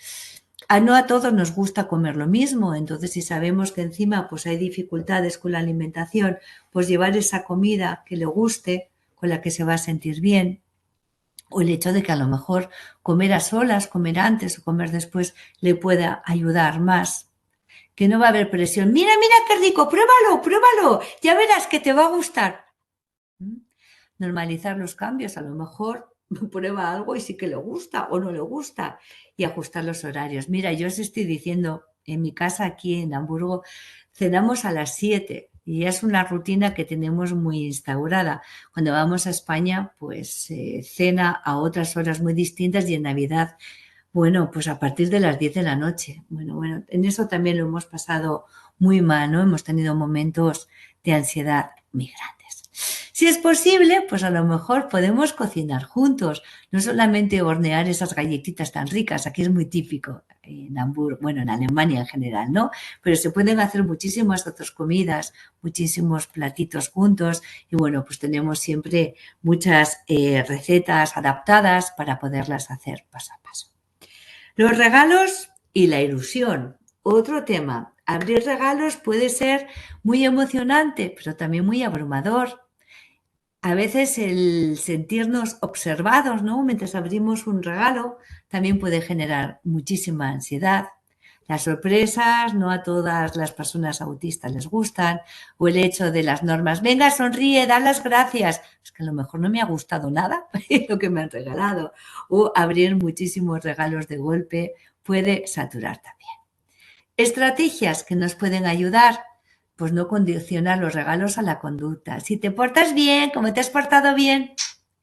No a todos nos gusta comer lo mismo, entonces si sabemos que encima pues hay dificultades con la alimentación, pues llevar esa comida que le guste, con la que se va a sentir bien. O el hecho de que a lo mejor comer a solas, comer antes o comer después le pueda ayudar más. Que no va a haber presión. Mira qué rico, pruébalo, ya verás que te va a gustar. Normalizar los cambios, a lo mejor prueba algo y sí que le gusta o no le gusta y ajustar los horarios. Mira, yo os estoy diciendo, en mi casa aquí en Hamburgo cenamos a las 7 y es una rutina que tenemos muy instaurada. Cuando vamos a España, pues cena a otras horas muy distintas y en Navidad Bueno, pues a partir de las 10 de la noche. Bueno, en eso también lo hemos pasado muy mal, ¿no? Hemos tenido momentos de ansiedad muy grandes. Si es posible, pues a lo mejor podemos cocinar juntos, no solamente hornear esas galletitas tan ricas, aquí es muy típico en Hamburgo, bueno, en Alemania en general, ¿no? Pero se pueden hacer muchísimas otras comidas, muchísimos platitos juntos y bueno, pues tenemos siempre muchas recetas adaptadas para poderlas hacer paso a paso. Los regalos y la ilusión. Otro tema. Abrir regalos puede ser muy emocionante, pero también muy abrumador. A veces el sentirnos observados, ¿no? Mientras abrimos un regalo, también puede generar muchísima ansiedad. Las sorpresas no a todas las personas autistas les gustan, o el hecho de las normas, venga, sonríe, da las gracias. Es que a lo mejor no me ha gustado nada lo que me han regalado. O abrir muchísimos regalos de golpe puede saturar también. Estrategias que nos pueden ayudar, pues no condicionar los regalos a la conducta. Si te portas bien, como te has portado bien,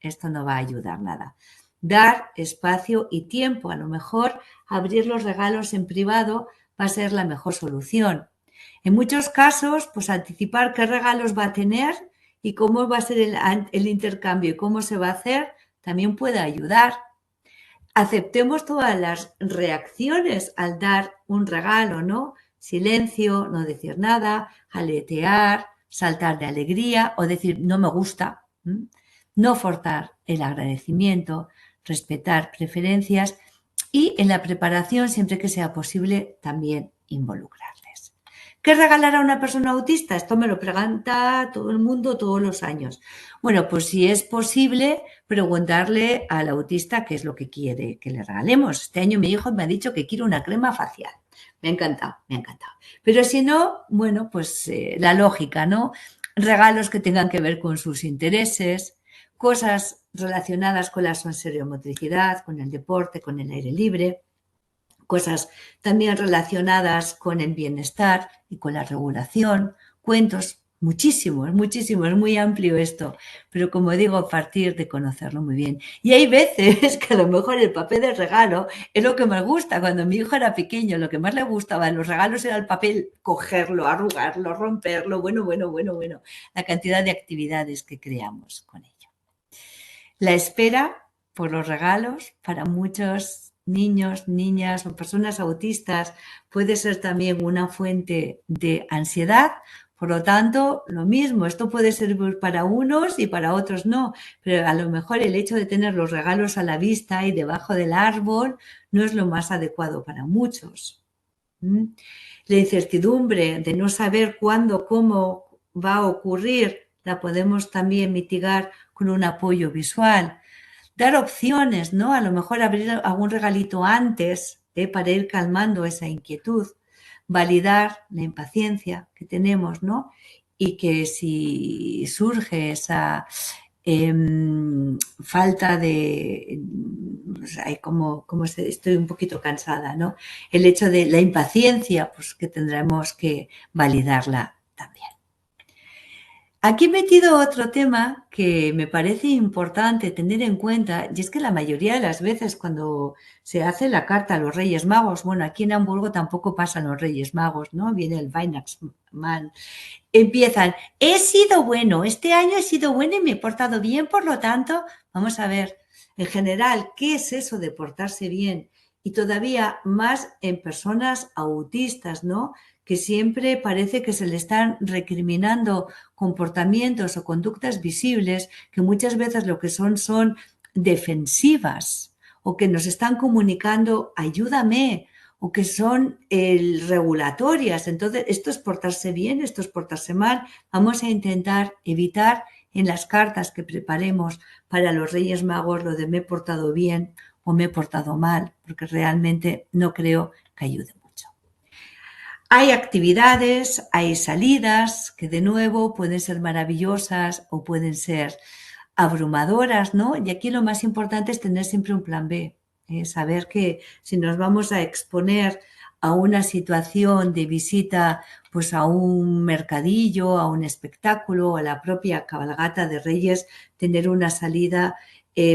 esto no va a ayudar nada. Dar espacio y tiempo. A lo mejor abrir los regalos en privado va a ser la mejor solución. En muchos casos, pues anticipar qué regalos va a tener y cómo va a ser el intercambio y cómo se va a hacer también puede ayudar. Aceptemos todas las reacciones al dar un regalo, ¿no? Silencio, no decir nada, aletear, saltar de alegría o decir no me gusta. No forzar el agradecimiento, respetar preferencias y en la preparación, siempre que sea posible, también involucrarles. ¿Qué regalar a una persona autista? Esto me lo pregunta todo el mundo todos los años. Bueno, pues si es posible, preguntarle al autista qué es lo que quiere que le regalemos. Este año mi hijo me ha dicho que quiere una crema facial. Me ha encantado, me ha encantado. Pero si no, bueno, pues la lógica, ¿no? Regalos que tengan que ver con sus intereses, cosas relacionadas con la sensoriomotricidad, con el deporte, con el aire libre, cosas también relacionadas con el bienestar y con la regulación, cuentos, muchísimo, es muy amplio esto, pero como digo, a partir de conocerlo muy bien. Y hay veces que a lo mejor el papel de regalo es lo que más gusta. Cuando mi hijo era pequeño, lo que más le gustaba en los regalos era el papel, cogerlo, arrugarlo, romperlo, bueno, la cantidad de actividades que creamos con ello. La espera por los regalos para muchos niños, niñas o personas autistas puede ser también una fuente de ansiedad. Por lo tanto, lo mismo, esto puede servir para unos y para otros no, pero a lo mejor el hecho de tener los regalos a la vista y debajo del árbol no es lo más adecuado para muchos. La incertidumbre de no saber cuándo, cómo va a ocurrir, la podemos también mitigar con un apoyo visual. Dar opciones, ¿no? A lo mejor abrir algún regalito antes para ir calmando esa inquietud. Validar la impaciencia que tenemos, ¿no? Y que si surge esa falta de, estoy un poquito cansada, ¿no? El hecho de la impaciencia, pues que tendremos que validarla también. Aquí he metido otro tema que me parece importante tener en cuenta, y es que la mayoría de las veces cuando se hace la carta a los Reyes Magos, bueno, aquí en Hamburgo tampoco pasan los Reyes Magos, ¿no? Viene el Weihnachtsmann. Empiezan, he sido bueno, este año he sido bueno y me he portado bien, por lo tanto, vamos a ver, en general, ¿qué es eso de portarse bien? Y todavía más en personas autistas, ¿no? Que siempre parece que se le están recriminando comportamientos o conductas visibles que muchas veces lo que son defensivas o que nos están comunicando, ayúdame, o que son regulatorias. Entonces, esto es portarse bien, esto es portarse mal. Vamos a intentar evitar en las cartas que preparemos para los Reyes Magos lo de me he portado bien o me he portado mal, porque realmente no creo que ayude mucho. Hay actividades, hay salidas que de nuevo pueden ser maravillosas o pueden ser abrumadoras, ¿no? Y aquí lo más importante es tener siempre un plan B. Saber que si nos vamos a exponer a una situación de visita pues a un mercadillo, a un espectáculo, a la propia cabalgata de Reyes, tener una salida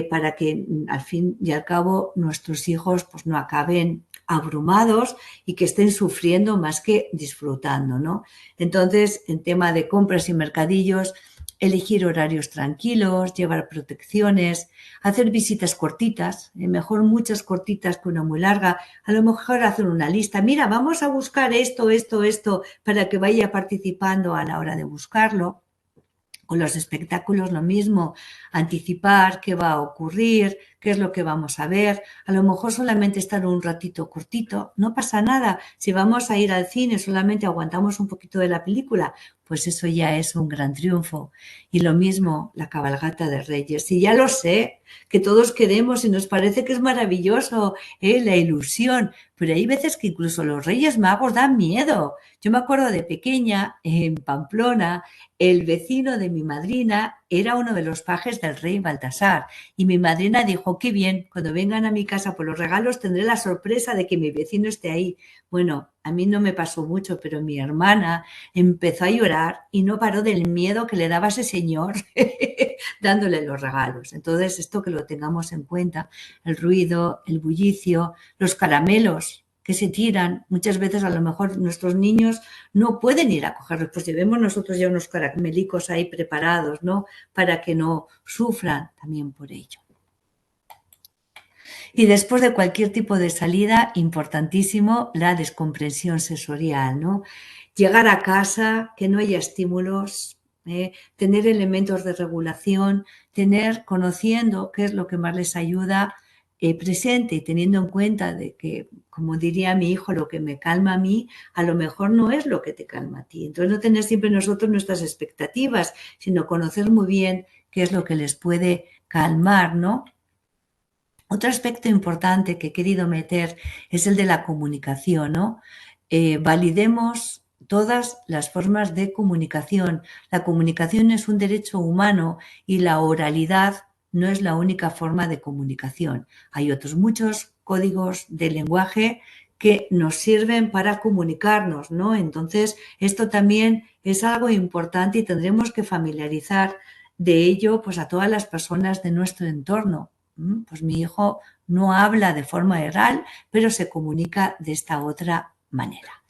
para que al fin y al cabo nuestros hijos pues no acaben abrumados y que estén sufriendo más que disfrutando, ¿no? Entonces, en tema de compras y mercadillos, elegir horarios tranquilos, llevar protecciones, hacer visitas cortitas, mejor muchas cortitas que una muy larga, a lo mejor hacer una lista, mira, vamos a buscar esto, para que vaya participando a la hora de buscarlo. Con los espectáculos lo mismo, anticipar qué va a ocurrir, qué es lo que vamos a ver. A lo mejor solamente estar un ratito cortito, no pasa nada. Si vamos a ir al cine, solamente aguantamos un poquito de la película, pues eso ya es un gran triunfo. Y lo mismo, la cabalgata de Reyes. Y ya lo sé, que todos queremos y nos parece que es maravilloso, la ilusión, pero hay veces que incluso los Reyes Magos dan miedo. Yo me acuerdo de pequeña, en Pamplona, el vecino de mi madrina era uno de los pajes del rey Baltasar y mi madrina dijo, qué bien, cuando vengan a mi casa por los regalos tendré la sorpresa de que mi vecino esté ahí. Bueno, a mí no me pasó mucho, pero mi hermana empezó a llorar y no paró del miedo que le daba ese señor dándole los regalos. Entonces, esto que lo tengamos en cuenta, el ruido, el bullicio, los caramelos que se tiran, muchas veces a lo mejor nuestros niños no pueden ir a cogerlos, pues llevemos nosotros ya unos caramelicos ahí preparados, ¿no? Para que no sufran también por ello. Y después de cualquier tipo de salida, importantísimo la descompresión sensorial, ¿no? Llegar a casa, que no haya estímulos, tener elementos de regulación, conociendo qué es lo que más les ayuda, presente y teniendo en cuenta de que, como diría mi hijo, lo que me calma a mí, a lo mejor no es lo que te calma a ti. Entonces, no tener siempre nosotros nuestras expectativas, sino conocer muy bien qué es lo que les puede calmar, ¿no? Otro aspecto importante que he querido meter es el de la comunicación, ¿no? Validemos todas las formas de comunicación. La comunicación es un derecho humano y la oralidad no es la única forma de comunicación. Hay otros muchos códigos de lenguaje que nos sirven para comunicarnos, ¿no? Entonces, esto también es algo importante y tendremos que familiarizar de ello pues, a todas las personas de nuestro entorno. Pues mi hijo no habla de forma oral, pero se comunica de esta otra manera.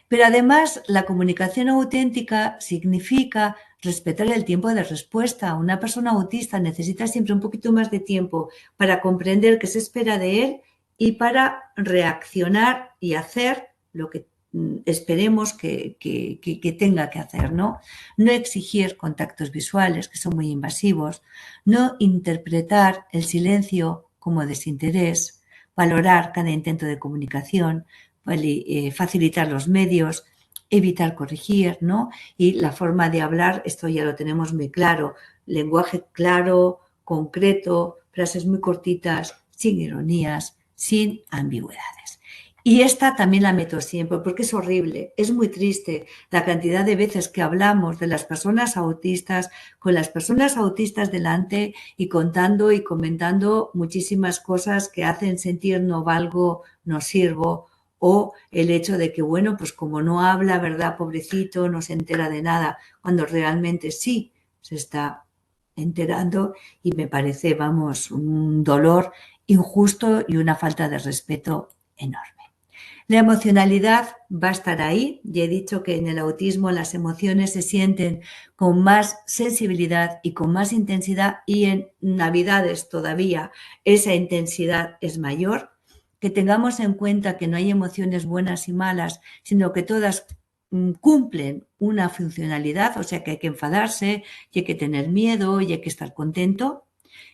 Pero además, la comunicación auténtica significa respetar el tiempo de respuesta. Una persona autista necesita siempre un poquito más de tiempo para comprender qué se espera de él y para reaccionar y hacer lo que esperemos que tenga que hacer, ¿no? No exigir contactos visuales, que son muy invasivos, no interpretar el silencio como desinterés, valorar cada intento de comunicación, facilitar los medios, evitar corregir, ¿no? Y la forma de hablar, esto ya lo tenemos muy claro, lenguaje claro, concreto, frases muy cortitas, sin ironías, sin ambigüedades. Y esta también la meto siempre porque es horrible, es muy triste la cantidad de veces que hablamos de las personas autistas con las personas autistas delante y contando y comentando muchísimas cosas que hacen sentir no valgo, no sirvo, o el hecho de que, bueno, pues como no habla, ¿verdad? Pobrecito, no se entera de nada, cuando realmente sí se está enterando y me parece, vamos, un dolor injusto y una falta de respeto enorme. La emocionalidad va a estar ahí. Ya he dicho que en el autismo las emociones se sienten con más sensibilidad y con más intensidad y en Navidades todavía esa intensidad es mayor. Que tengamos en cuenta que no hay emociones buenas y malas, sino que todas cumplen una funcionalidad, o sea que hay que enfadarse y hay que tener miedo y hay que estar contento.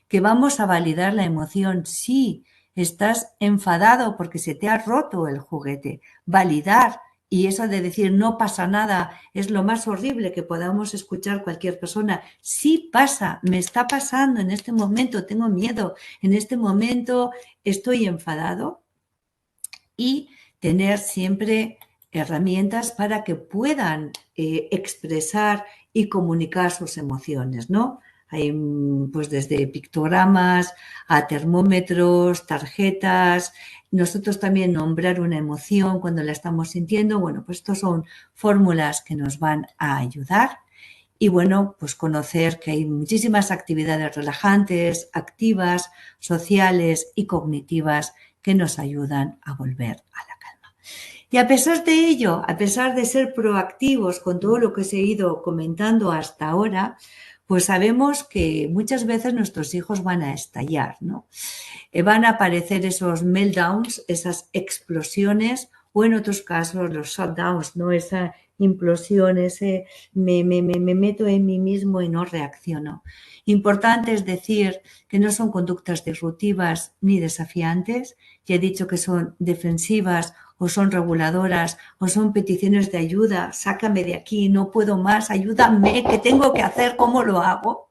Que vamos a validar la emoción, sí. Estás enfadado porque se te ha roto el juguete. Validar. Y eso de decir no pasa nada es lo más horrible que podamos escuchar cualquier persona. Sí pasa, me está pasando en este momento, tengo miedo, en este momento estoy enfadado. Y tener siempre herramientas para que puedan expresar y comunicar sus emociones, ¿no? Hay pues desde pictogramas a termómetros, tarjetas, nosotros también nombrar una emoción cuando la estamos sintiendo, bueno, pues estos son fórmulas que nos van a ayudar Y bueno, pues conocer que hay muchísimas actividades relajantes, activas, sociales y cognitivas que nos ayudan a volver a la calma. Y a pesar de ello, a pesar de ser proactivos con todo lo que os he ido comentando hasta ahora, pues sabemos que muchas veces nuestros hijos van a estallar, ¿no? Van a aparecer esos meltdowns, esas explosiones, o en otros casos los shutdowns, ¿no? Esa implosión, ese me meto en mí mismo y no reacciono. Importante es decir que no son conductas disruptivas ni desafiantes. Ya he dicho que son defensivas o son reguladoras o son peticiones de ayuda. Sácame de aquí, no puedo más, ayúdame, ¿qué tengo que hacer? ¿Cómo lo hago?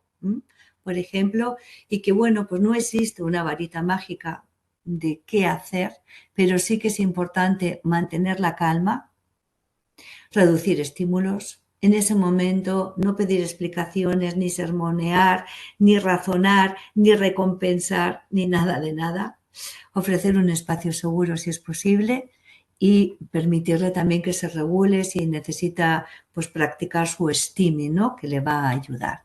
Por ejemplo, y que bueno, pues no existe una varita mágica de qué hacer, pero sí que es importante mantener la calma, reducir estímulos. En ese momento no pedir explicaciones, ni sermonear, ni razonar, ni recompensar, ni nada de nada. Ofrecer un espacio seguro si es posible y permitirle también que se regule si necesita pues practicar su steaming, ¿no? Que le va a ayudar.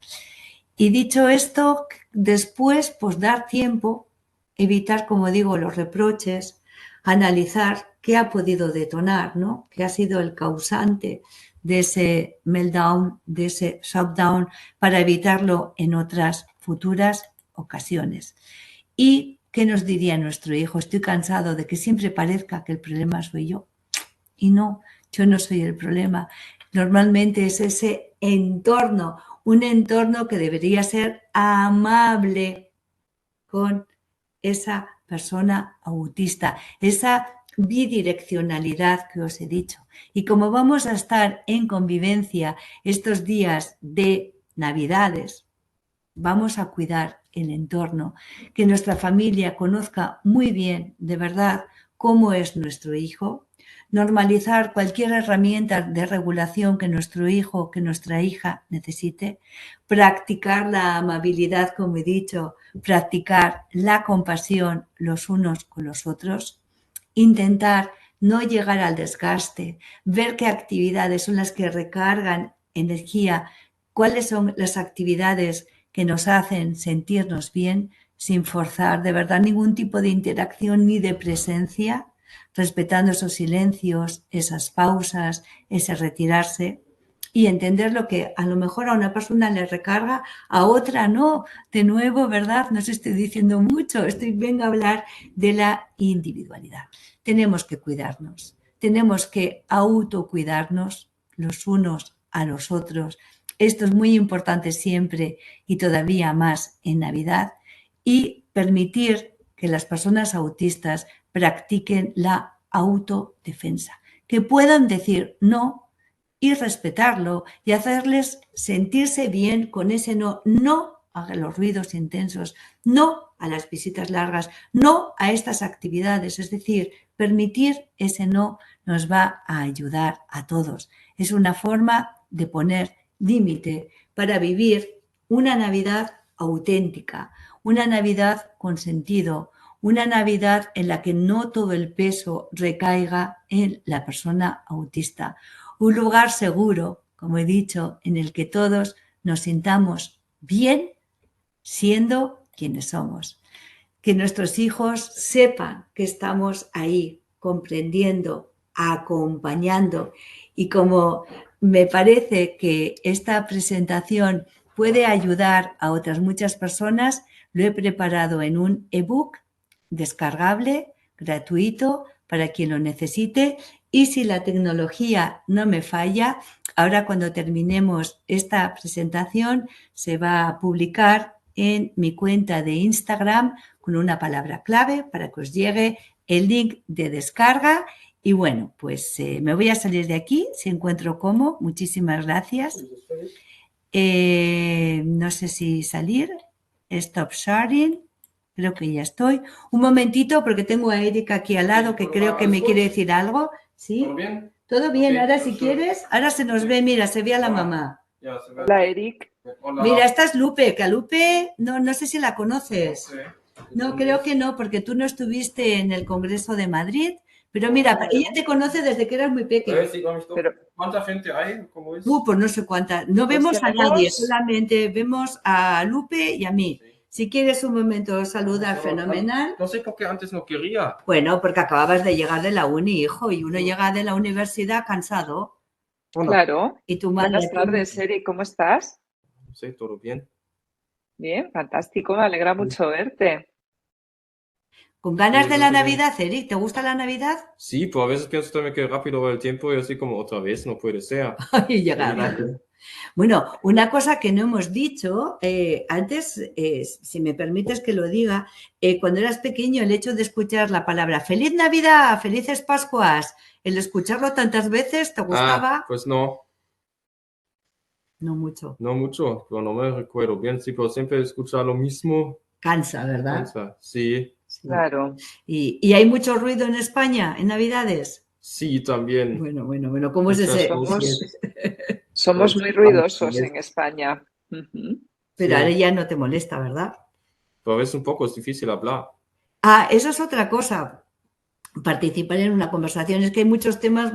Y dicho esto, después pues dar tiempo, evitar, como digo, los reproches, analizar qué ha podido detonar, ¿no? Qué ha sido el causante de ese meltdown, de ese shutdown, para evitarlo en otras futuras ocasiones. ¿Y qué nos diría nuestro hijo? Estoy cansado de que siempre parezca que el problema soy yo. Y no, yo no soy el problema. Normalmente es ese entorno, un entorno que debería ser amable con esa persona autista, esa bidireccionalidad que os he dicho. Y como vamos a estar en convivencia estos días de Navidades, vamos a cuidar el entorno, que nuestra familia conozca muy bien, de verdad, cómo es nuestro hijo, normalizar cualquier herramienta de regulación que nuestro hijo, que nuestra hija necesite, practicar la amabilidad, como he dicho, practicar la compasión los unos con los otros, intentar no llegar al desgaste, ver qué actividades son las que recargan energía, cuáles son las actividades que nos hacen sentirnos bien sin forzar de verdad ningún tipo de interacción ni de presencia, respetando esos silencios, esas pausas, ese retirarse y entender lo que a lo mejor a una persona le recarga, a otra no. De nuevo, ¿verdad? No os estoy diciendo mucho, vengo a hablar de la individualidad. Tenemos que cuidarnos, tenemos que autocuidarnos los unos a los otros. Esto es muy importante siempre y todavía más en Navidad, y permitir que las personas autistas practiquen la autodefensa, que puedan decir no y respetarlo y hacerles sentirse bien con ese no, no a los ruidos intensos, no a las visitas largas, no a estas actividades, es decir, permitir ese no nos va a ayudar a todos. Es una forma de poner límite para vivir una Navidad auténtica, una Navidad con sentido, una Navidad en la que no todo el peso recaiga en la persona autista. Un lugar seguro, como he dicho, en el que todos nos sintamos bien siendo quienes somos. Que nuestros hijos sepan que estamos ahí, comprendiendo, acompañando. Y como me parece que esta presentación puede ayudar a otras muchas personas, lo he preparado en un ebook descargable, gratuito, para quien lo necesite. Y si la tecnología no me falla, ahora cuando terminemos esta presentación se va a publicar en mi cuenta de Instagram con una palabra clave para que os llegue el link de descarga. Y bueno, pues me voy a salir de aquí si encuentro cómo. Muchísimas gracias. No sé si salir. Stop sharing. Creo que ya estoy. Un momentito porque tengo a Erika aquí al lado que creo que me quiere decir algo. ¿Sí? ¿Todo bien? Todo bien. Okay, ahora si quieres, ahora se nos ve, mira, se ve a la mamá. Ya, se ve. Hola, Eric. Hola. Mira, esta es Lupe, que a Lupe no sé si la conoces. Sí. No, creo que no, porque tú no estuviste en el Congreso de Madrid, Pero mira, ella te conoce desde que eras muy pequeño. Sí, con Pero- ¿Cuánta gente hay? ¿Cómo es? Pues no sé cuántas. No Pues vemos a nadie, tenemos- solamente vemos a Lupe y a mí. Sí. Si quieres un momento saludar, Solo- fenomenal. No sé por qué antes no quería. Bueno, porque acababas de llegar de la uni, hijo, y uno llega de la universidad cansado. Bueno, Claro. Y tu madre Buenas aquí, tardes, Eric, ¿cómo estás? no sé, todo bien. Bien, fantástico, me alegra mucho verte. con ganas Sí, de la todo bien. Navidad, Eric. ¿Te gusta la Navidad? Sí, pues a veces pienso también que rápido va el tiempo y así como otra vez, no puede ser. Ay, llega rápido. Bueno, una cosa que no hemos dicho antes, si me permites que lo diga, cuando eras pequeño, el hecho de escuchar la palabra Feliz Navidad, Felices Pascuas, el escucharlo tantas veces, ¿te gustaba? Pues no, No mucho. no mucho, pero no me recuerdo bien. Sí, pero siempre escuchar lo mismo. Cansa, ¿verdad? Cansa. Sí, Sí. Claro. ¿Y hay mucho ruido en España en Navidades? sí, también. Bueno, ¿cómo es Muchas ese? cosas. Somos Pues, muy ruidosos en España. Ujú. Pero ahora sí, ya no te molesta, ¿verdad? pero a veces un poco es difícil hablar. Ah, eso es otra cosa. Participar en una conversación. Es que hay muchos temas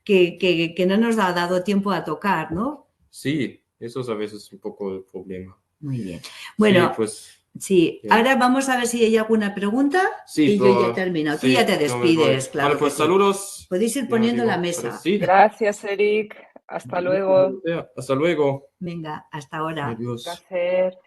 que no nos ha dado tiempo a tocar, ¿no? Sí, eso es a veces un poco el problema. Muy bien. Sí, Bueno, pues, sí, bien. ahora vamos a ver si hay alguna pregunta Sí, y yo pero, ya termino. Tú sí, ya te yo me voy. despides, claro Vale, que pues sí. saludos. Podéis ir Ya poniendo digo, la mesa. sí. Gracias, Eric. Hasta luego. Hasta luego. Venga, hasta ahora. Adiós. Placer.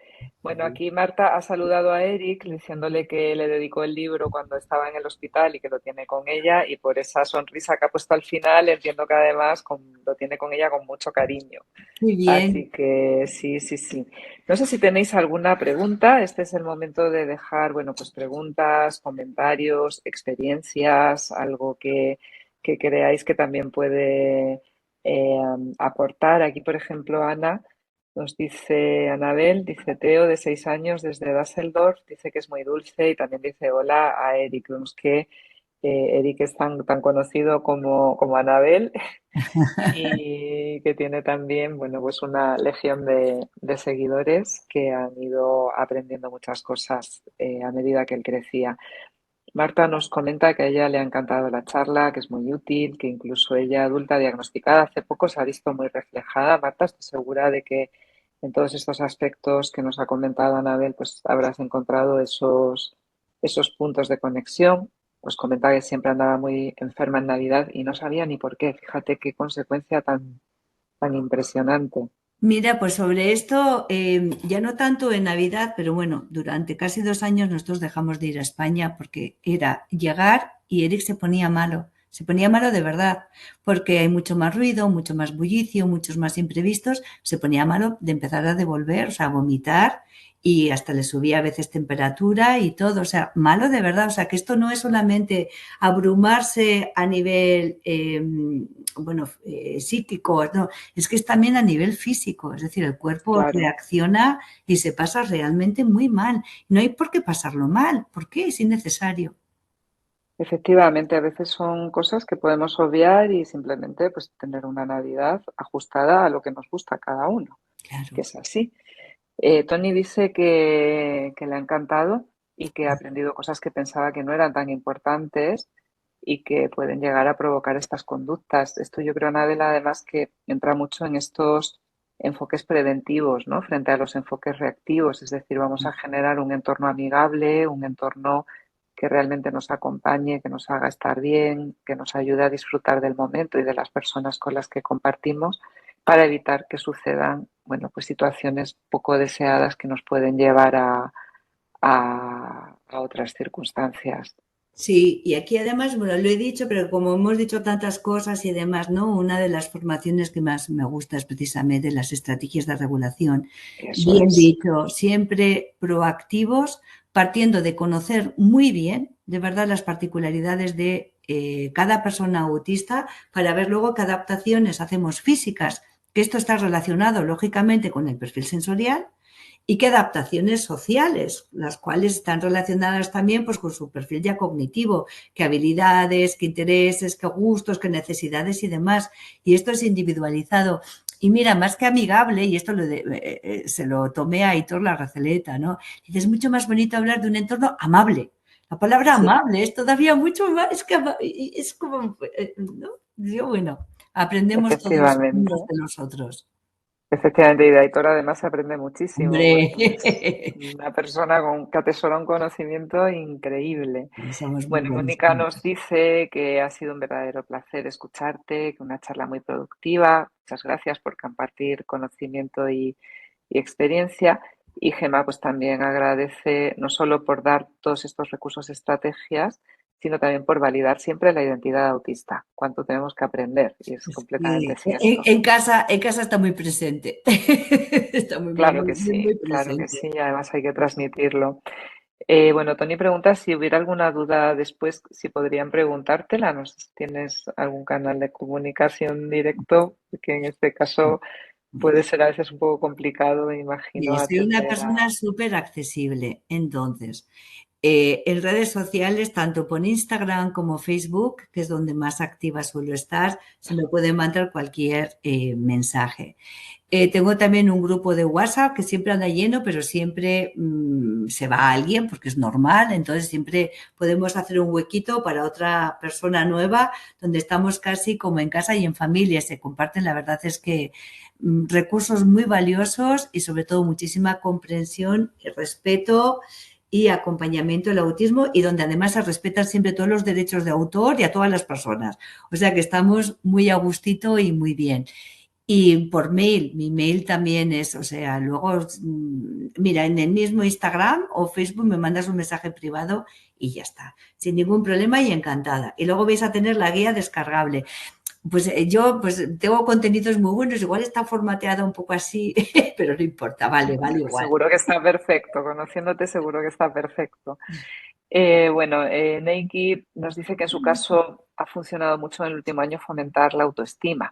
Bueno, aquí Marta ha saludado a Eric diciéndole que le dedicó el libro cuando estaba en el hospital y que lo tiene con ella, y por esa sonrisa que ha puesto al final entiendo que además lo tiene con ella con mucho cariño. Muy bien. Así que sí, sí, sí. No sé si tenéis alguna pregunta. Este es el momento de dejar, bueno, pues preguntas, comentarios, experiencias, algo que creáis que también puede eh, aportar. Aquí, por ejemplo, Ana nos dice, Anabel, dice Teo, de 6 años, desde Düsseldorf, dice que es muy dulce y también dice hola a Eric. Vemos que Eric es tan conocido como Anabel y que tiene también, bueno, pues una legión de seguidores que han ido aprendiendo muchas cosas a medida que él crecía. Marta nos comenta que a ella le ha encantado la charla, que es muy útil, que incluso ella, adulta diagnosticada hace poco, se ha visto muy reflejada. Marta, estoy segura de que en todos estos aspectos que nos ha comentado Anabel, pues habrás encontrado esos puntos de conexión. Os comentaba que siempre andaba muy enferma en Navidad y no sabía ni por qué. Fíjate qué consecuencia tan impresionante. Mira, pues sobre esto, ya no tanto en Navidad, pero bueno, durante casi 2 años nosotros dejamos de ir a España porque era llegar y Eric se ponía malo de verdad, porque hay mucho más ruido, mucho más bullicio, muchos más imprevistos, se ponía malo de empezar a devolver, o sea, a vomitar y hasta le subía a veces temperatura y todo, o sea, malo de verdad, o sea, que esto no es solamente abrumarse a nivel, psíquico, no, es que es también a nivel físico, es decir, el cuerpo Claro, reacciona y se pasa realmente muy mal. No hay por qué pasarlo mal, ¿por qué? Es innecesario. efectivamente, a veces son cosas que podemos obviar y simplemente pues tener una Navidad ajustada a lo que nos gusta a cada uno, Claro. que es así. Tony dice que le ha encantado y que ha aprendido cosas que pensaba que no eran tan importantes y que pueden llegar a provocar estas conductas. Esto yo creo, Anabel, además que entra mucho en estos enfoques preventivos, ¿no? Frente a los enfoques reactivos, es decir, vamos a generar un entorno amigable, un entorno que realmente nos acompañe, que nos haga estar bien, que nos ayude a disfrutar del momento y de las personas con las que compartimos para evitar que sucedan, bueno, pues situaciones poco deseadas que nos pueden llevar a otras circunstancias. Sí, y aquí además, bueno, lo he dicho, pero como hemos dicho tantas cosas y demás, ¿no? Una de las formaciones que más me gusta es precisamente las estrategias de regulación. Eso Bien es. dicho, siempre proactivos, partiendo de conocer muy bien, de verdad, las particularidades de cada persona autista para ver luego qué adaptaciones hacemos físicas, que esto está relacionado lógicamente con el perfil sensorial y qué adaptaciones sociales, las cuales están relacionadas también pues, con su perfil ya cognitivo, qué habilidades, qué intereses, qué gustos, qué necesidades y demás. Y esto es individualizado. Y mira, más que amigable, y esto se lo tomé a Aitor La Raceleta, ¿no? Dice, es mucho más bonito hablar de un entorno amable. La palabra Sí, amable es todavía mucho más, es como, ¿no? Yo, bueno, aprendemos todos efectivamente. unos de los otros. Efectivamente, y de Aitor además se aprende muchísimo Hombre, porque es una persona que atesora un conocimiento increíble. somos muy Bueno, buenos Mónica nos amigos. dice que ha sido un verdadero placer escucharte, que una charla muy productiva. Muchas gracias por compartir conocimiento y experiencia. Y Gemma pues también agradece no solo por dar todos estos recursos, estrategias, sino también por validar siempre la identidad autista, cuánto tenemos que aprender, y es completamente Sí, cierto. en casa está muy presente. Está muy, muy, muy, muy, muy Claro que presente. sí, y además hay que transmitirlo. Bueno, Tony pregunta si hubiera alguna duda después, si podrían preguntártela. No sé si tienes algún canal de comunicación directo, que en este caso puede ser a veces un poco complicado, me imagino, Y soy una atender persona a... súper accesible. Entonces, en redes sociales, tanto por Instagram como Facebook, que es donde más activa suelo estar, se me puede mandar cualquier mensaje. Tengo también un grupo de WhatsApp que siempre anda lleno, pero siempre se va alguien porque es normal, entonces siempre podemos hacer un huequito para otra persona nueva, donde estamos casi como en casa y en familia, se comparten, la verdad es que recursos muy valiosos y sobre todo muchísima comprensión y respeto y acompañamiento del autismo y donde además se respetan siempre todos los derechos de autor y a todas las personas. O sea que estamos muy a gustito y muy bien. Y por mail, mi mail también es, o sea, luego, mira, en el mismo Instagram o Facebook me mandas un mensaje privado y ya está, sin ningún problema y encantada. Y luego vais a tener la guía descargable. Pues yo pues tengo contenidos muy buenos, igual está formateada un poco así, pero no importa, vale igual. Seguro que está perfecto, conociéndote seguro que está perfecto. Bueno, Neiki nos dice que en su caso ha funcionado mucho en el último año fomentar la autoestima,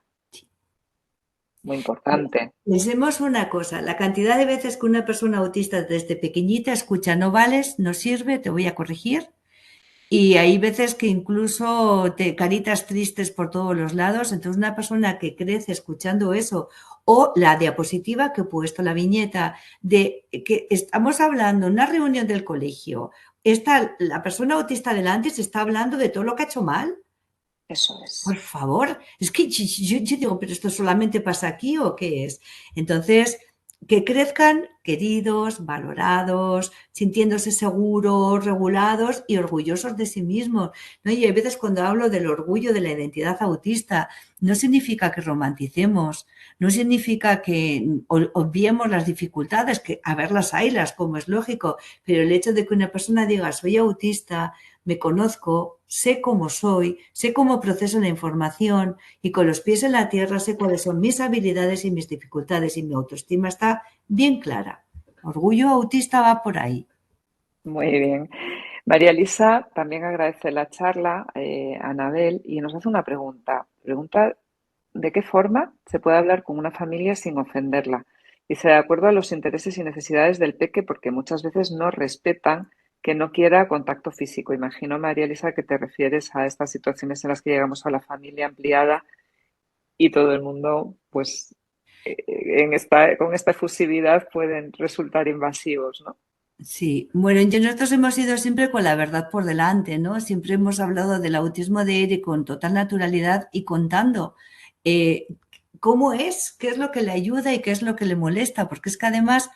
muy importante. Pensemos una cosa, la cantidad de veces que una persona autista desde pequeñita escucha no vales, no sirve, te voy a corregir. Y hay veces que incluso te caritas tristes por todos los lados. Entonces, una persona que crece escuchando eso, o la diapositiva que he puesto, la viñeta, de que estamos hablando en una reunión del colegio, está la persona autista delante, se está hablando de todo lo que ha hecho mal. Eso Por es. favor, es que yo digo, pero esto solamente pasa aquí o qué es. Entonces, que crezcan queridos, valorados, sintiéndose seguros, regulados y orgullosos de sí mismos, ¿no? Y hay veces cuando hablo del orgullo de la identidad autista, no significa que romanticemos, no significa que obviemos las dificultades, que a ver las haylas, como es lógico, pero el hecho de que una persona diga soy autista, me conozco, sé cómo soy, sé cómo proceso la información y con los pies en la tierra sé cuáles son mis habilidades y mis dificultades y mi autoestima está bien clara. Orgullo autista va por ahí. Muy bien. María Elisa también agradece la charla, a Anabel, y nos hace una pregunta. Pregunta de qué forma se puede hablar con una familia sin ofenderla. Dice, de acuerdo a los intereses y necesidades del peque, porque muchas veces no respetan que no quiera contacto físico. Imagino, María Elisa, que te refieres a estas situaciones en las que llegamos a la familia ampliada y todo el mundo, pues, con esta efusividad pueden resultar invasivos, ¿no? Sí, bueno, nosotros hemos ido siempre con la verdad por delante, ¿no? Siempre hemos hablado del autismo de Eric con total naturalidad y contando eh, cómo es, qué es lo que le ayuda y qué es lo que le molesta, porque es que además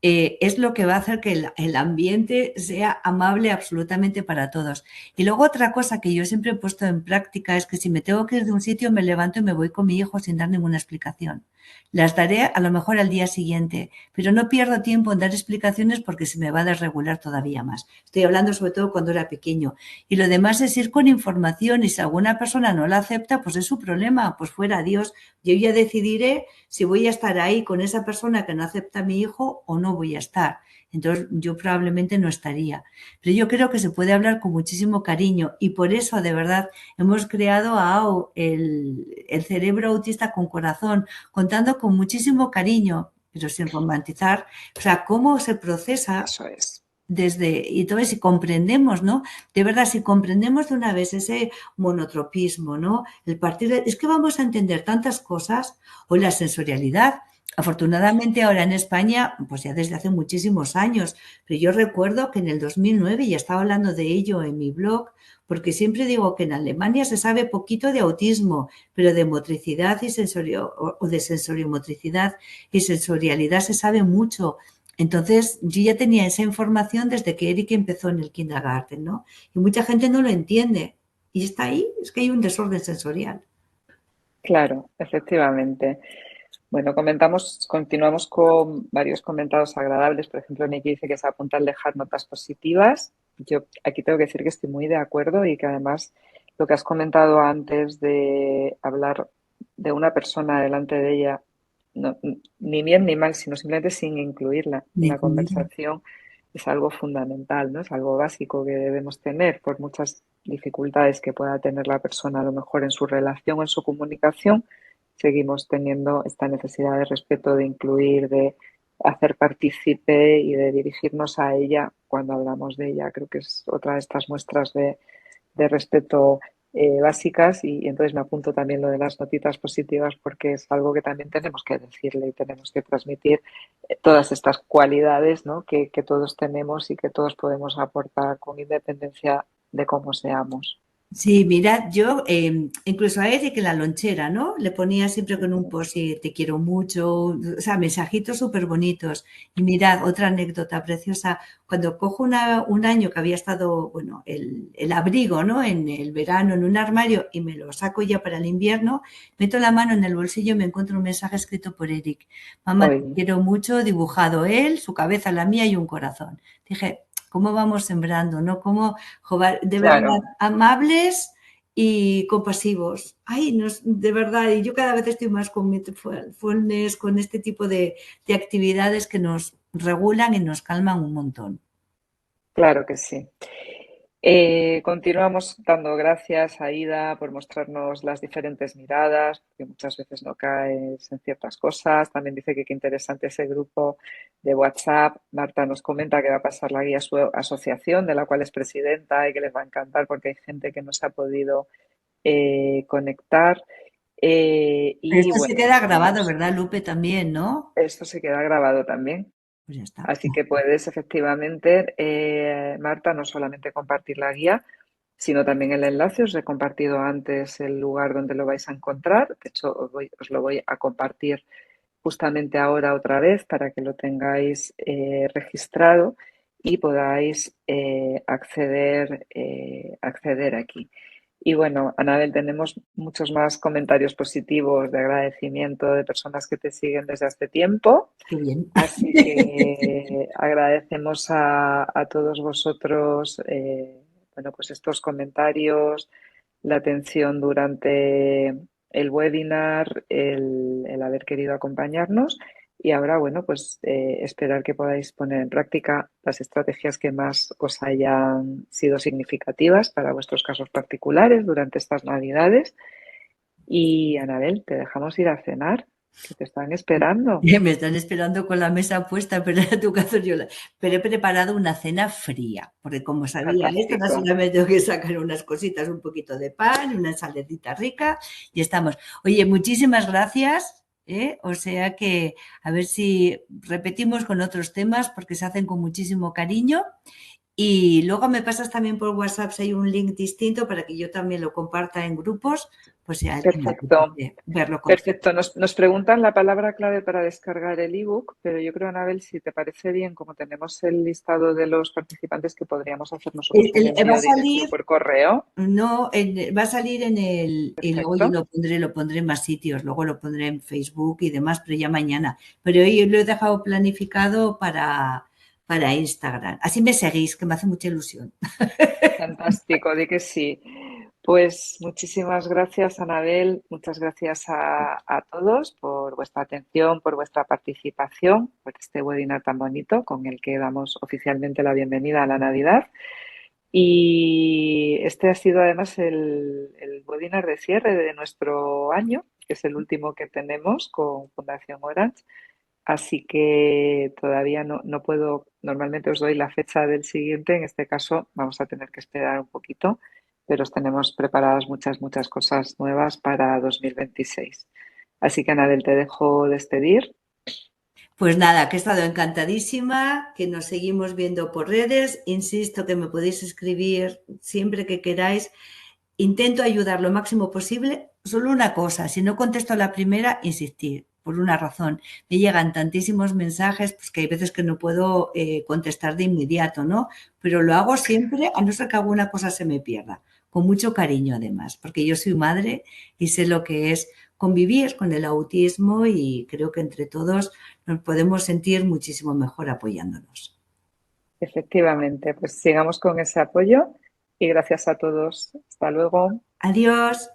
es lo que va a hacer que el ambiente sea amable absolutamente para todos. Y luego otra cosa que yo siempre he puesto en práctica es que si me tengo que ir de un sitio, me levanto y me voy con mi hijo sin dar ninguna explicación. Las daré a lo mejor al día siguiente, pero no pierdo tiempo en dar explicaciones porque se me va a desregular todavía más. Estoy hablando sobre todo cuando era pequeño. Y lo demás es ir con información y si alguna persona no la acepta, pues es su problema, pues fuera, adiós. Yo ya decidiré si voy a estar ahí con esa persona que no acepta a mi hijo o no voy a estar. Entonces yo probablemente no estaría. Pero yo creo que se puede hablar con muchísimo cariño y por eso de verdad hemos creado a AO, el cerebro autista con corazón, contando con muchísimo cariño, pero sin romantizar, o sea, cómo se procesa Eso es. desde, y entonces si comprendemos, ¿no? De verdad, si comprendemos de una vez ese monotropismo, ¿no? El partir de, es que vamos a entender tantas cosas, o la sensorialidad. Afortunadamente ahora en España, pues ya desde hace muchísimos años, pero yo recuerdo que en el 2009 ya estaba hablando de ello en mi blog, porque siempre digo que en Alemania se sabe poquito de autismo, pero de motricidad y sensorio, o de sensoriomotricidad y sensorialidad se sabe mucho. Entonces, yo ya tenía esa información desde que Eric empezó en el kindergarten, ¿no? Y mucha gente no lo entiende. Y está ahí, es que hay un desorden sensorial. Claro, efectivamente. Bueno, continuamos con varios comentados agradables. Por ejemplo, Nicky dice que se apunta al dejar notas positivas. Yo aquí tengo que decir que estoy muy de acuerdo y que además lo que has comentado antes de hablar de una persona delante de ella, ni bien ni mal, sino simplemente sin incluirla en la conversación, es algo fundamental, ¿no? Es algo básico que debemos tener por muchas dificultades que pueda tener la persona a lo mejor en su relación, en su comunicación. Seguimos teniendo esta necesidad de respeto, de incluir, de hacer partícipe y de dirigirnos a ella cuando hablamos de ella. Creo que es otra de estas muestras de respeto básicas y entonces me apunto también lo de las notitas positivas porque es algo que también tenemos que decirle y tenemos que transmitir todas estas cualidades, ¿no? que todos tenemos y que todos podemos aportar con independencia de cómo seamos. Sí, mirad, yo incluso a Eric en la lonchera, ¿no? Le ponía siempre con un post y te quiero mucho, o sea, mensajitos súper bonitos. Y mirad, otra anécdota preciosa, cuando cojo un año que había estado, bueno, el abrigo, ¿no? En el verano, en un armario y me lo saco ya para el invierno, meto la mano en el bolsillo y me encuentro un mensaje escrito por Eric. Mamá, te Hoy, quiero mucho, dibujado él, su cabeza, la mía y un corazón. Dije, ¿cómo vamos sembrando, no? ¿Cómo de verdad, claro. amables y compasivos. Ay, de verdad, y yo cada vez estoy más con mindfulness, con este tipo de actividades que nos regulan y nos calman un montón. Claro que sí. Continuamos dando gracias a Ida por mostrarnos las diferentes miradas, que muchas veces no caes en ciertas cosas. También dice que qué interesante ese grupo de WhatsApp. Marta nos comenta que va a pasar la guía a su asociación, de la cual es presidenta, y que les va a encantar porque hay gente que no se ha podido conectar. Pero Y esto se bueno, queda grabado, tenemos, ¿verdad, Lupe? También, ¿no? esto se queda grabado también. Pues ya está. Así que puedes efectivamente, Marta, no solamente compartir la guía, sino también el enlace. Os he compartido antes el lugar donde lo vais a encontrar. De hecho, os lo voy a compartir justamente ahora otra vez para que lo tengáis registrado y podáis acceder aquí. Y bueno, Anabel, tenemos muchos más comentarios positivos de agradecimiento de personas que te siguen desde hace tiempo. Qué bien. Así que agradecemos a todos vosotros bueno, pues estos comentarios, la atención durante el webinar, el haber querido acompañarnos y ahora, bueno, pues esperar que podáis poner en práctica las estrategias que más os hayan sido significativas para vuestros casos particulares durante estas Navidades. Y Anabel, te dejamos ir a cenar, que te están esperando. Me están esperando con la mesa puesta, pero en tu caso pero he preparado una cena fría, porque como sabía esto, no Fantástico. solamente tengo que sacar unas cositas, un poquito de pan, una ensaladita rica y estamos. Oye, muchísimas gracias. O sea que a ver si repetimos con otros temas porque se hacen con muchísimo cariño y luego me pasas también por WhatsApp si hay un link distinto para que yo también lo comparta en grupos, pues si a alguien le Perfecto. apetece verlo con. Perfecto. Nos preguntan la palabra clave para descargar el ebook, pero yo creo, Anabel, si te parece bien, como tenemos el listado de los participantes, que podríamos hacer nosotros un Va envío a directo salir. por correo. No, va a salir y luego yo Perfecto. lo pondré en más sitios, luego lo pondré en Facebook y demás, pero ya mañana. Pero hoy lo he dejado planificado para Instagram. Así me seguís, que me hace mucha ilusión. Fantástico, di que sí. Pues muchísimas gracias, Anabel. Muchas gracias a todos por vuestra atención, por vuestra participación, por este webinar tan bonito con el que damos oficialmente la bienvenida a la Navidad. Y este ha sido además el webinar de cierre de nuestro año, que es el último que tenemos con Fundación Orange. Así que todavía no puedo, normalmente os doy la fecha del siguiente, en este caso vamos a tener que esperar un poquito, pero os tenemos preparadas muchas cosas nuevas para 2026. Así que Anabel, te dejo despedir. Pues nada, que he estado encantadísima, que nos seguimos viendo por redes. Insisto que me podéis escribir siempre que queráis. Intento ayudar lo máximo posible. Solo una cosa, si no contesto a la primera, insistir, por una razón. Me llegan tantísimos mensajes pues que hay veces que no puedo contestar de inmediato, ¿no? Pero lo hago siempre, a no ser que alguna cosa se me pierda. Con mucho cariño, además, porque yo soy madre y sé lo que es convivir con el autismo y creo que entre todos nos podemos sentir muchísimo mejor apoyándonos. Efectivamente, pues sigamos con ese apoyo y gracias a todos. Hasta luego. Adiós.